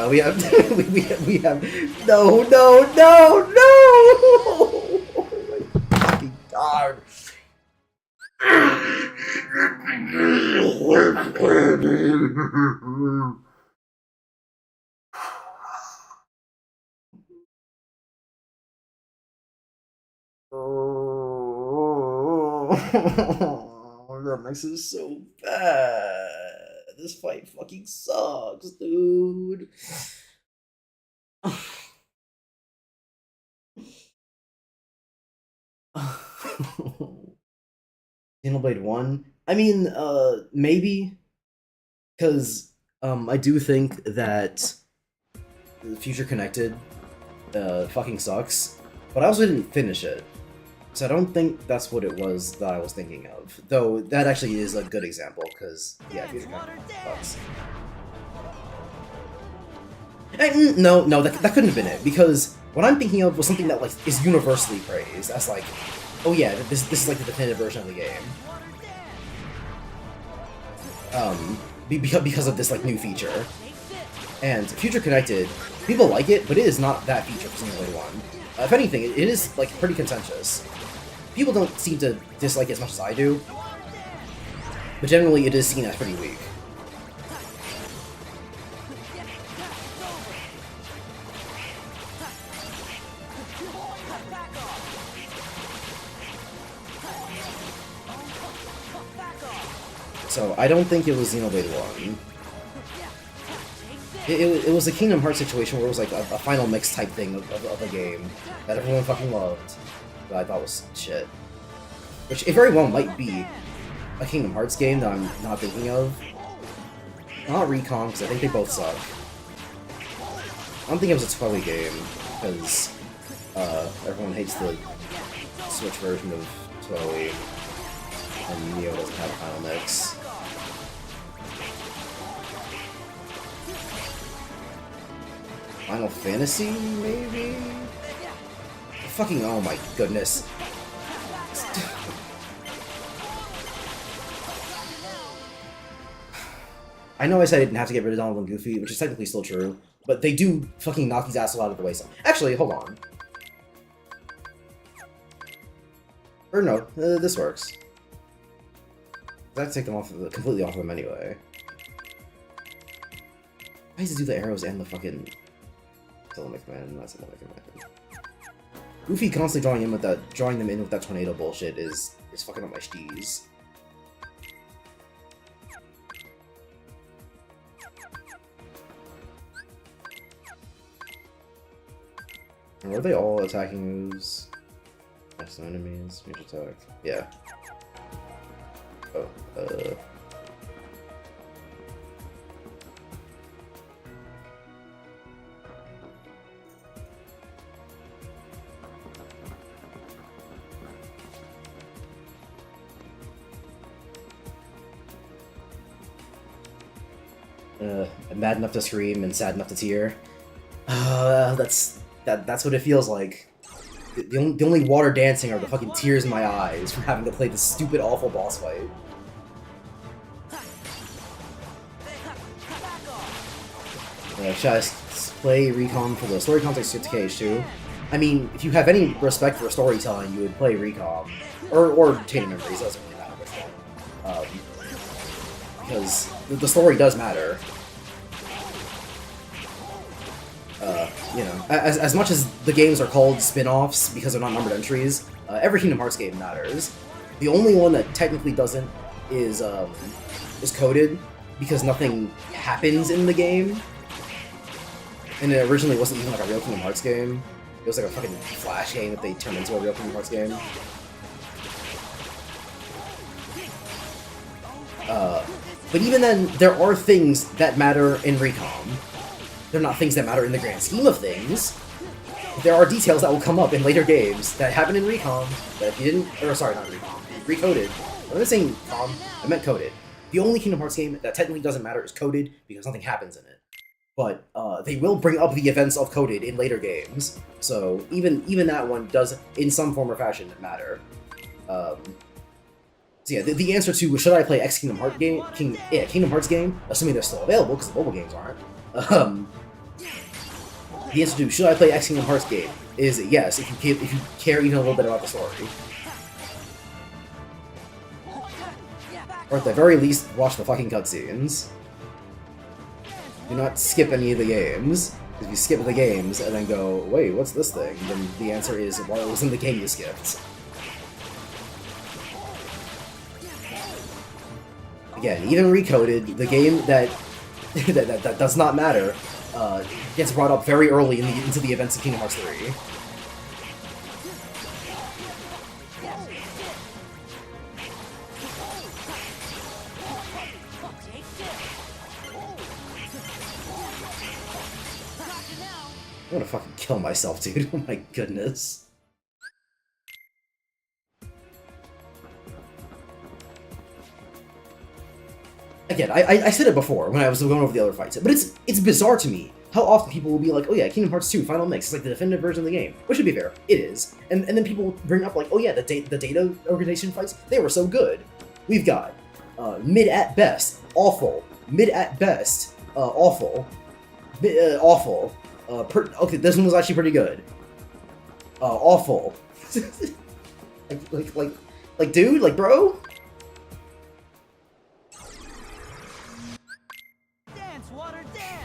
Speaker 2: We have, we have, no, no! Oh my fucking god. Demyx is so bad. This fight fucking sucks, dude. Xenoblade 1? I mean, maybe. Because, I do think that the Future Connected, fucking sucks. But I also didn't finish it. So I don't think that's what it was that I was thinking of. Though, that actually is a good example, because, yeah, Future Connected sucks. No, that couldn't have been it, because what I'm thinking of was something that, like, is universally praised. That's like, oh yeah, this is like the definitive version of the game. Because of this, like, new feature. And Future Connected, people like it, but it is not that feature for Xenoblade 1. If anything, it is, like, pretty contentious. People don't seem to dislike it as much as I do, but generally it is seen as pretty weak. So I don't think it was Xenoblade 1. It was a Kingdom Hearts situation where it was like a final mix type thing of a game that everyone fucking loved, that I thought was shit. Which it very well might be a Kingdom Hearts game that I'm not thinking of. Not Recon, because I think they both suck. I don't think it was a Twelly game, because everyone hates the Switch version of Twelly, and Neo doesn't have a final mix. Final Fantasy, maybe? Fucking, oh my goodness. I know I said I didn't have to get rid of Donald and Goofy, which is technically still true, but they do fucking knock these assholes out of the way. Actually, hold on. Or no, this works. I have to take them off completely off of them anyway. I used to do the arrows and the fucking command, not command. Goofy constantly drawing them in with that tornado bullshit is fucking up my steez. And were they all attacking moves? Next enemies, major attack. Yeah. Oh, mad enough to scream and sad enough to tear. That's what it feels like. The only water dancing are the fucking tears in my eyes from having to play this stupid, awful boss fight. Should I play Recon for the story context to KH2? I mean, if you have any respect for storytelling, you would play Recon. Or Chain of Memories, doesn't really matter which one. um, because the story does matter. You know, as much as the games are called spin-offs because they're not numbered entries, every Kingdom Hearts game matters. The only one that technically doesn't is coded, because nothing happens in the game. And it originally wasn't even like a real Kingdom Hearts game. It was like a fucking Flash game that they turned into a real Kingdom Hearts game. But even then, there are things that matter in Recom. They're not things that matter in the grand scheme of things. But there are details that will come up in later games that happen in Recom that if you didn't, or sorry, not Recom, Recoded. I'm not saying ROM, I meant coded. The only Kingdom Hearts game that technically doesn't matter is coded because nothing happens in it. But they will bring up the events of coded in later games, so even that one does, in some form or fashion, matter. So yeah, the answer to should I play X Kingdom Hearts game, Kingdom Hearts game, assuming they're still available because the mobile games aren't. The answer to should I play X Kingdom Hearts game is yes if you care even a little bit about the story, or at the very least watch the fucking cutscenes. Do not skip any of the games. If you skip the games and then go, wait, what's this thing? Then the answer is, well, it was in the game you skipped. Again, even recoded, the game that that does not matter gets brought up very early into the events of Kingdom Hearts 3. I'm gonna fucking kill myself, dude. Oh my goodness. Again, I said it before when I was going over the other fights, but it's bizarre to me how often people will be like, oh yeah, Kingdom Hearts 2 Final Mix is like the definitive version of the game. Which, to be fair, it is. And then people will bring up like, oh yeah, the data organization fights, they were so good. We've got mid at best, awful. Mid at best, awful. Awful. Okay, this one was actually pretty good. Awful. like, dude, like, bro?
Speaker 1: Dance, water, dance!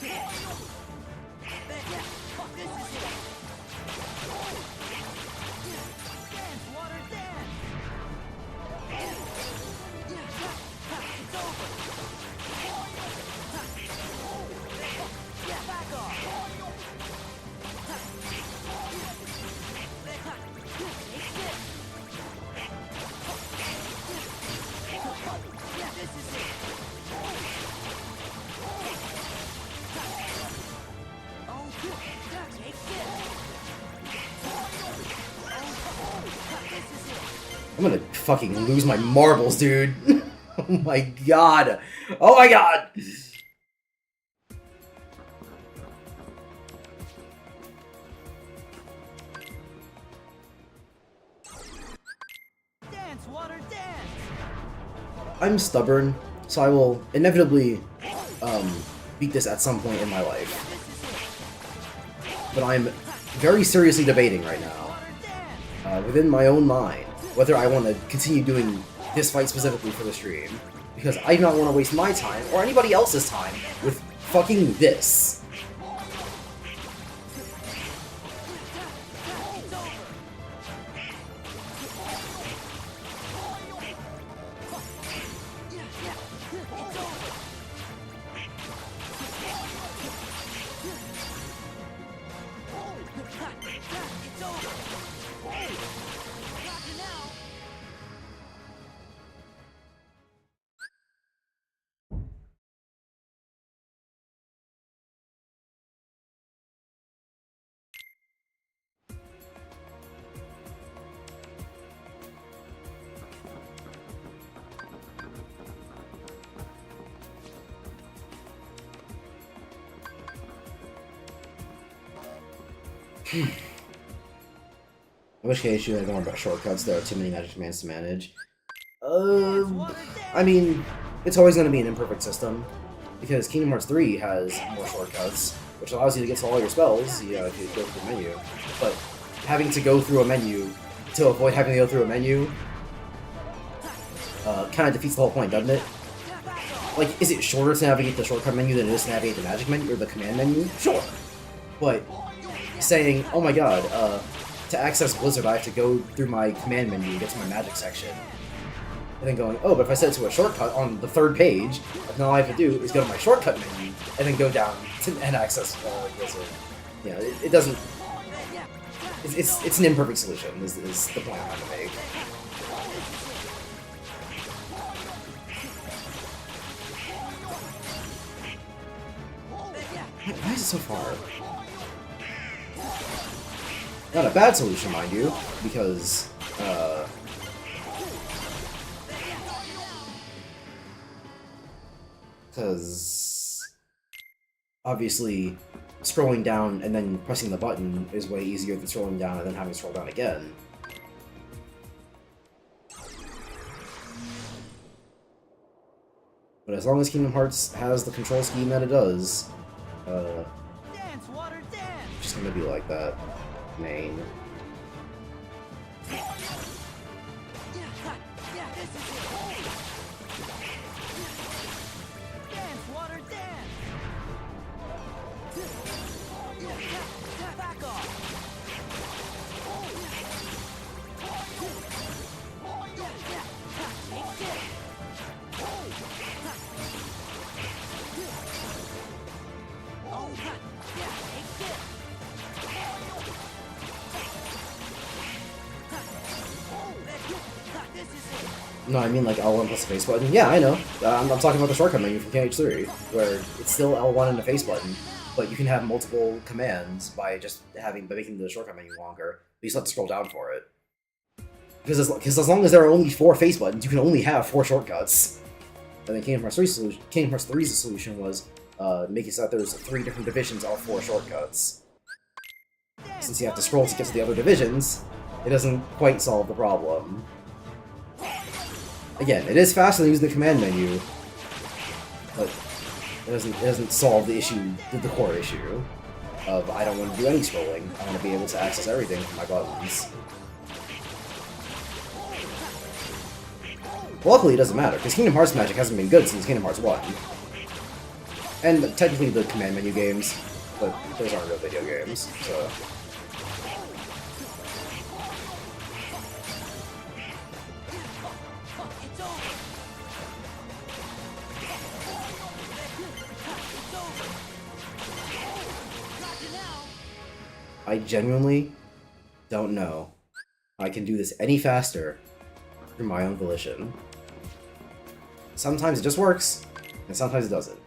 Speaker 1: Dance, water, dance! It's over! Back off! This is it! Oh, take this! This is it!
Speaker 2: I'm gonna fucking lose my marbles, dude. Oh my god. Oh my god!
Speaker 1: Dance, water, dance!
Speaker 2: I'm stubborn, so I will inevitably beat this at some point in my life. But I'm very seriously debating right now, within my own mind, whether I want to continue doing this fight specifically for the stream, because I do not want to waste my time, or anybody else's time, with fucking this. In which case, you ignore about shortcuts. There are too many magic commands to manage. I mean, it's always going to be an imperfect system, because Kingdom Hearts 3 has more shortcuts, which allows you to get to all your spells, if you go through the menu. But having to go through a menu to avoid having to go through a menu kind of defeats the whole point, doesn't it? Like, is it shorter to navigate the shortcut menu than it is to navigate the magic menu or the command menu? Sure. But saying, oh my god, to access Blizzard I have to go through my command menu and get to my magic section. And then going, oh, but if I set it to a shortcut on the 3rd page, then all I have to do is go to my shortcut menu and then go down and access Blizzard. You know, it doesn't... It's an imperfect solution, is the point I'm trying to make. Why is it so far? Not a bad solution, mind you, because, obviously, scrolling down and then pressing the button is way easier than scrolling down and then having to scroll down again. But as long as Kingdom Hearts has the control scheme that it does,
Speaker 1: Dance, water, dance.
Speaker 2: it's just gonna be like that. Main.
Speaker 1: Dance, water, dance. Back off.
Speaker 2: No, I mean like L1 plus the face button. Yeah, I know. I'm talking about the shortcut menu from KH3, where it's still L1 and the face button, but you can have multiple commands by just making the shortcut menu longer. But you still have to scroll down for it. Because as long as there are only 4 face buttons, you can only have 4 shortcuts. And then Kingdom Hearts 3's solution was making so that there's 3 different divisions, all 4 shortcuts. Since you have to scroll to get to the other divisions, it doesn't quite solve the problem. Again, it is faster than using the command menu, but it doesn't solve the issue, the core issue of I don't want to do any scrolling. I want to be able to access everything from my buttons. Luckily, it doesn't matter, because Kingdom Hearts magic hasn't been good since Kingdom Hearts 1. And technically the command menu games, but those aren't real video games, so... I genuinely don't know how I can do this any faster through my own volition. Sometimes it just works, and sometimes it doesn't.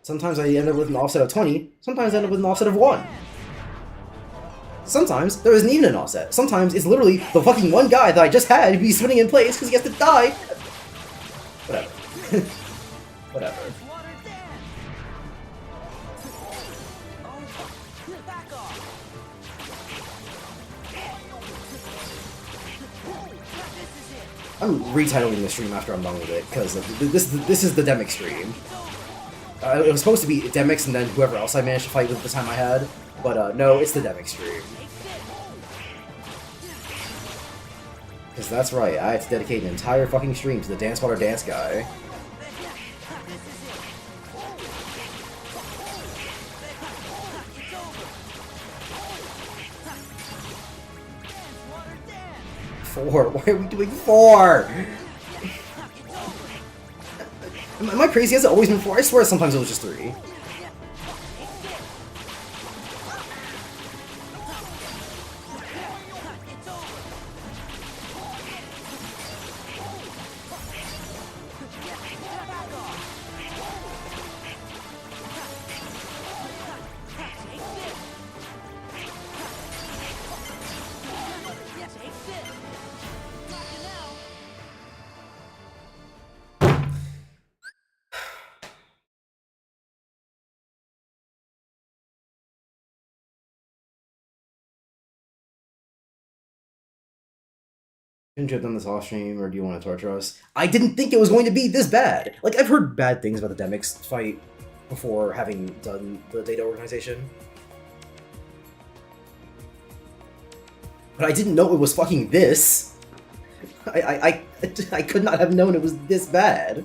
Speaker 2: Sometimes I end up with an offset of 20, sometimes I end up with an offset of 1. Sometimes there isn't even an offset. Sometimes it's literally the fucking one guy that I just had be spinning in place because he has to die! Whatever. Whatever. I'm retitling the stream after I'm done with it, because this is the Demyx stream. It was supposed to be Demyx and then whoever else I managed to fight with the time I had, but no, it's the Demyx stream. Because that's right, I have to dedicate an entire fucking stream to the Dance Water Dance guy. Four? Why are we doing 4? Am I crazy? Has it always been 4? I swear sometimes it was just 3. Shouldn't you have done this off stream, or do you want to torture us? I didn't think it was going to be this bad! Like, I've heard bad things about the Demyx fight before having done the data organization. But I didn't know it was fucking this. I could not have known it was this bad.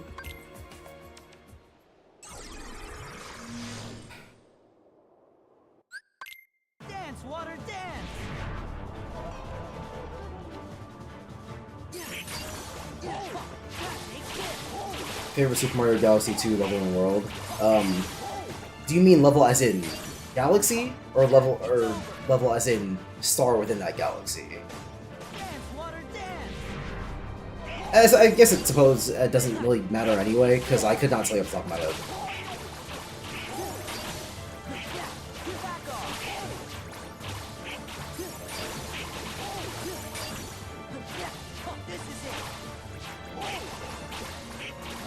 Speaker 1: Dance, water, dance.
Speaker 2: Favorite Super Mario Galaxy 2 level in the world? Do you mean level as in galaxy, or level as in star within that galaxy? As I guess it suppose it doesn't really matter anyway, because I could not tell you off the top of my head.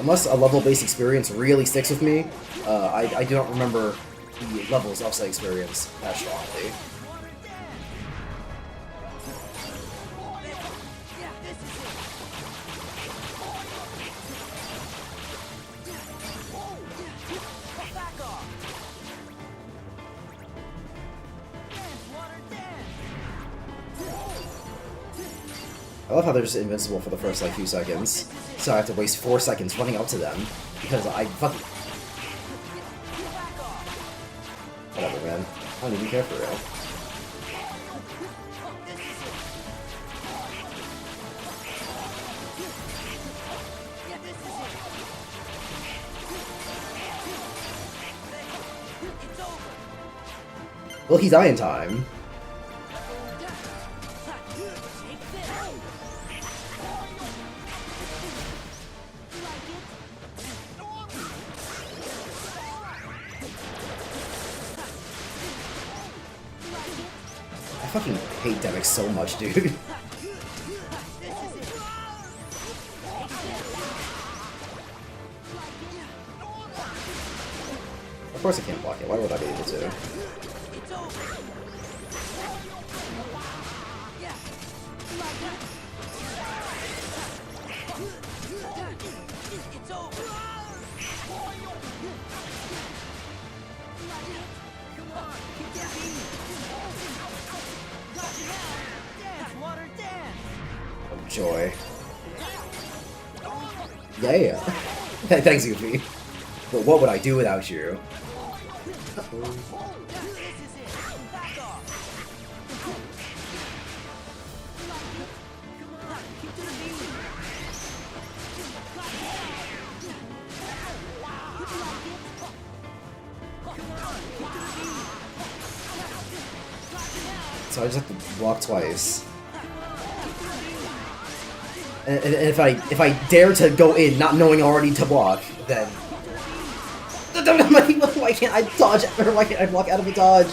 Speaker 2: Unless a level-based experience really sticks with me, I do not remember the levels of said experience that strongly. I love how they're just invincible for the first like few seconds, so I have to waste 4 seconds running up to them because I fucking whatever, man. I don't even care for real. Well, he's dying time. I fucking hate Demyx so much, dude. Of course I can't block it. Why would I be able to? Oh, joy. Yeah. Thanks, Goofy. But what would I do without you? So I just have to block twice. And if I dare to go in not knowing already to block, then why can't I dodge or why can't I block out of a dodge?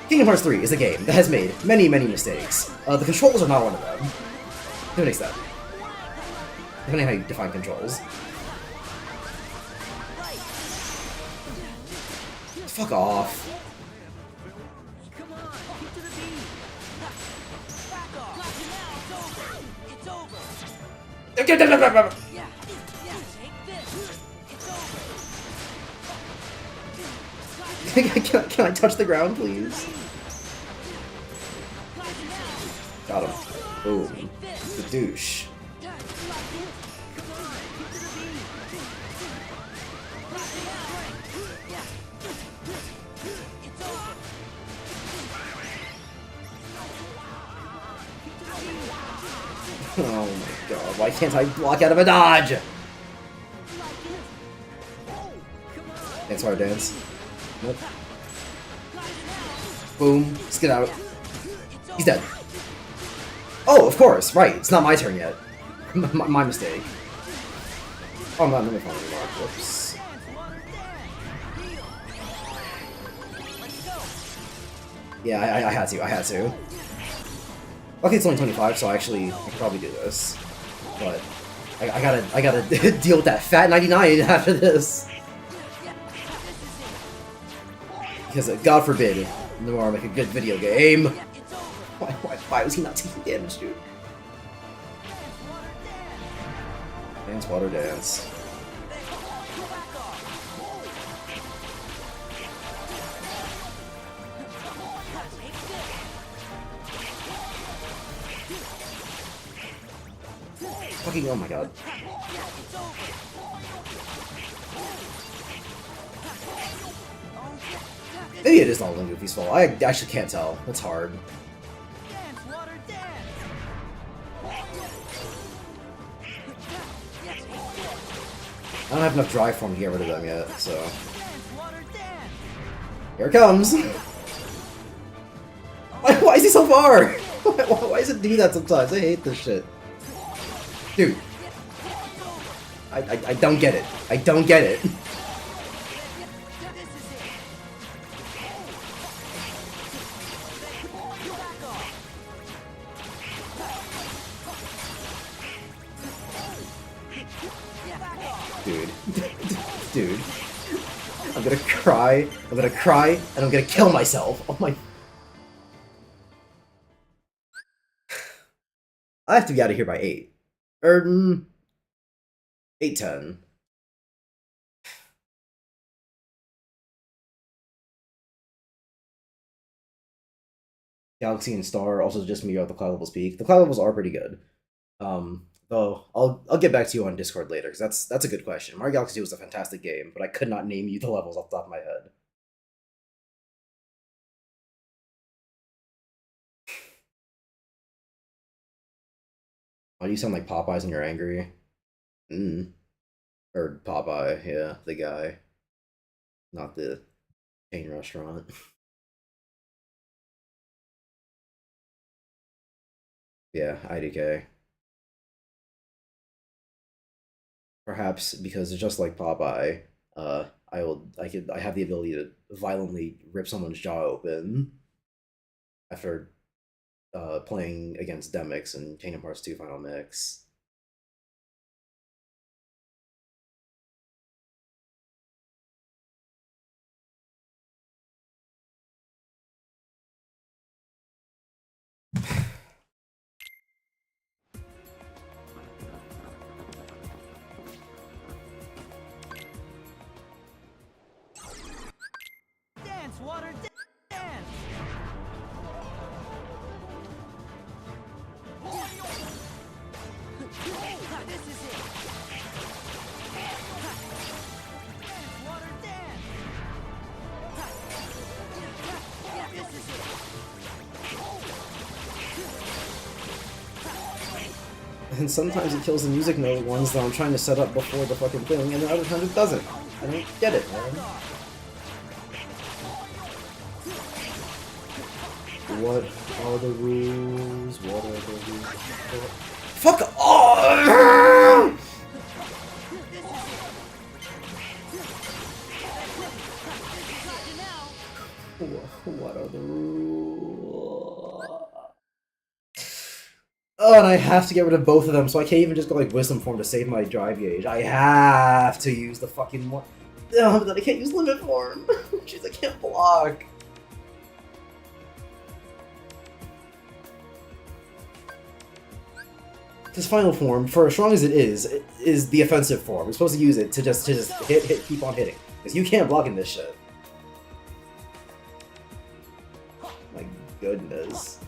Speaker 2: Kingdom Hearts 3 is a game that has made many mistakes. The controls are not one of them. To an extent. Depending on how you define controls. Fuck off. Can I touch the ground, please? Got him. Boom. The douche. Oh my god, why can't I block out of a dodge? Thanks, hard dance. Nope. Boom. Let's get out. He's dead. Oh, of course, right. It's not my turn yet. My mistake. Oh, I'm not in the phone anymore. Whoops. Yeah, I had to. Okay, it's only 25, so actually, I can probably do this. But I gotta deal with that fat 99 after this. Because, God forbid, no more make a good video game. Why was he not taking damage, dude? Dance, water, dance. fucking, oh my god. Maybe it is all Goofy's fault. I actually can't tell. It's hard. I don't have enough drive for him to get rid of them yet, so... Here it comes! Why is he so far? Why does it do that sometimes? I hate this shit. Dude. I don't get it. I don't get it. Dude. Dude. I'm gonna cry, and I'm gonna kill myself. Oh my... I have to be out of here by 8. Or, 8:10. Galaxy and Star also just me out the cloud levels peak. The cloud levels are pretty good. Though I'll get back to you on Discord later, because that's a good question. Mario Galaxy 2 was a fantastic game, but I could not name you the levels off the top of my head. Oh, you sound like Popeyes when you're angry. Or Popeye, yeah, the guy. Not the chain restaurant. Yeah, IDK. Perhaps because just like Popeye, I have the ability to violently rip someone's jaw open after playing against Demyx in Kingdom Hearts 2 Final Mix.
Speaker 1: Dance, water, dance! This is it! Dance, water, dance! This is it!
Speaker 2: And sometimes it kills the music note ones that I'm trying to set up before the fucking thing, and other times it doesn't. I don't get it, man. What are the rules? What are the rules? Fuck off! What are the rules? Oh, and I have to get rid of both of them, so I can't even just go like Wisdom Form to save my drive gauge. I have to use the fucking one. No, but I can't use Limit Form. Jeez, I can't block. This final form, for as strong as it is the offensive form. We're supposed to use it to just hit, keep on hitting. Because you can't block in this shit. My goodness.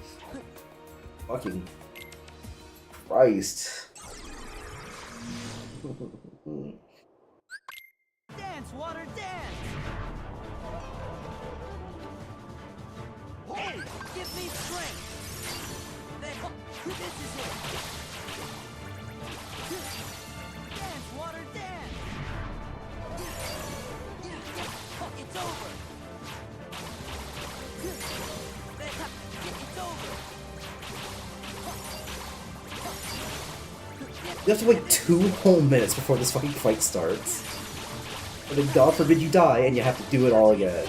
Speaker 2: Fucking Christ.
Speaker 1: Dance, water, dance! Hey, give me strength! This is it! Dance, water, dance! It's over! It's over!
Speaker 2: You have to wait 2 whole minutes before this fucking fight starts. And then God forbid you die and you have to do it all again.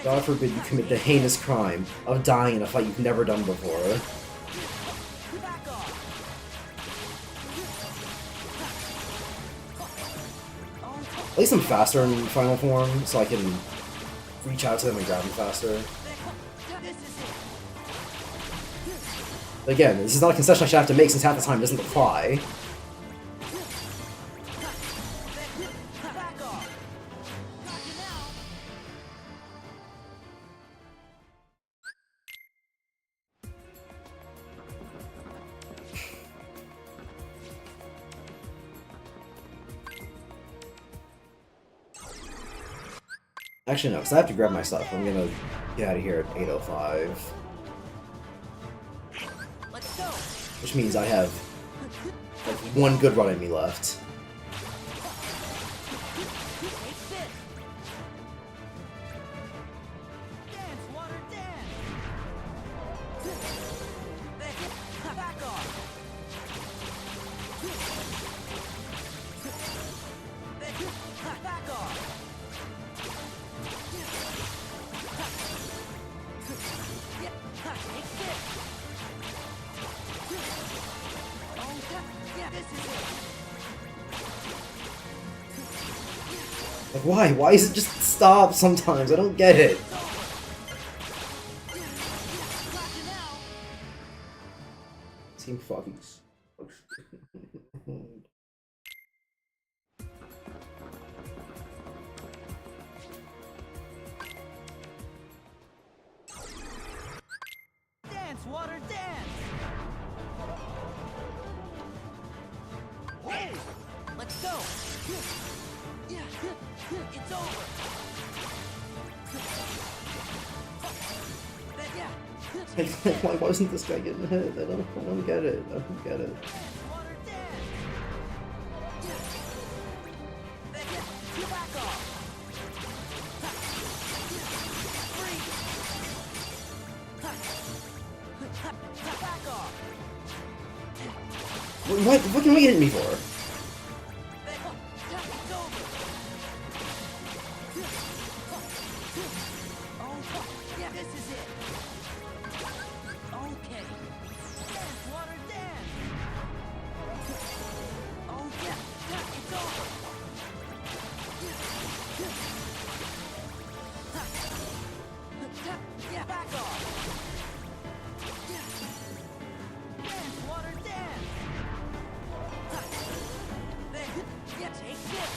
Speaker 2: God forbid you commit the heinous crime of dying in a fight you've never done before. At least I'm faster in final form, so I can reach out to them and grab them faster. But again, this is not a concession I should have to make since half the time it doesn't apply. Actually, no, because I have to grab my stuff. I'm gonna get out of here at 8:05.
Speaker 1: Let's go.
Speaker 2: Which means I have like one good run in me left.
Speaker 1: Take this. Dance, water, dance. Back off. Back off. Take this. Oh, yeah, this is it.
Speaker 2: Like, why? Why is it just stop sometimes? I don't get it. Team fucking sucks.
Speaker 1: Dance, water, dance. Hey, let's go. Yeah, it's over. Yeah.
Speaker 2: Why wasn't this guy getting hit? I don't get it. I don't get it.
Speaker 1: Dance, water, dance. Yeah, back off. Freeze. Back off.
Speaker 2: What can we get me for?
Speaker 1: It's over. Oh, yeah, this is it. Okay. Dance, water, dance. Oh, yeah, it's over. Yeah, back off. Dance, water, dance. Yeah, take this.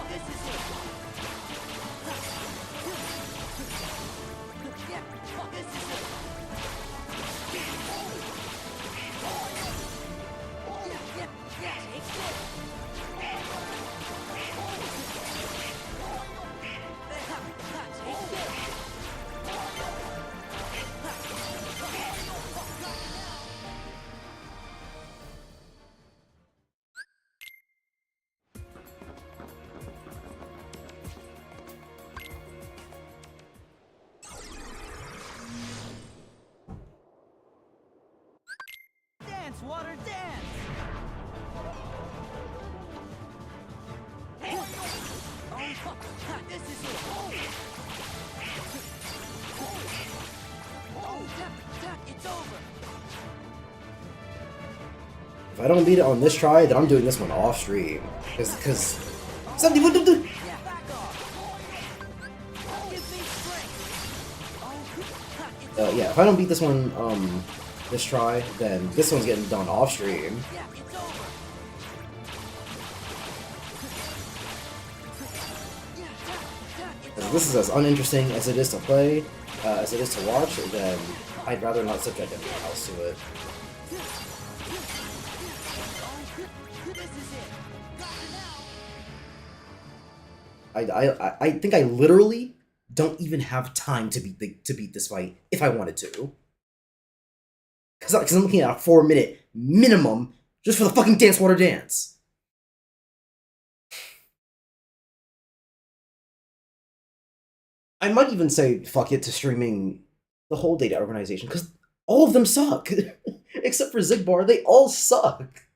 Speaker 1: This is it. Yeah, this is it. Yeah, take this. Take this. Dance, water, dance. Oh, this is it. Oh, it's over.
Speaker 2: If I don't beat it on this try, then I'm doing this one off stream. Because something would do.
Speaker 1: Yeah, back off. Give me strength. Oh, it's
Speaker 2: Yeah, if I don't beat this one this try, then this one's getting done off stream.
Speaker 1: yeah, it's over.
Speaker 2: If this is as uninteresting as it is to play, as it is to watch, then I'd rather not subject anyone else to it.
Speaker 1: This is it.
Speaker 2: I think I literally don't even have time to beat this fight if I wanted to. Because I'm looking at a 4-minute minimum just for the fucking dance water dance. I might even say fuck it to streaming the whole data organization because all of them suck. Except for Zigbar, they all suck.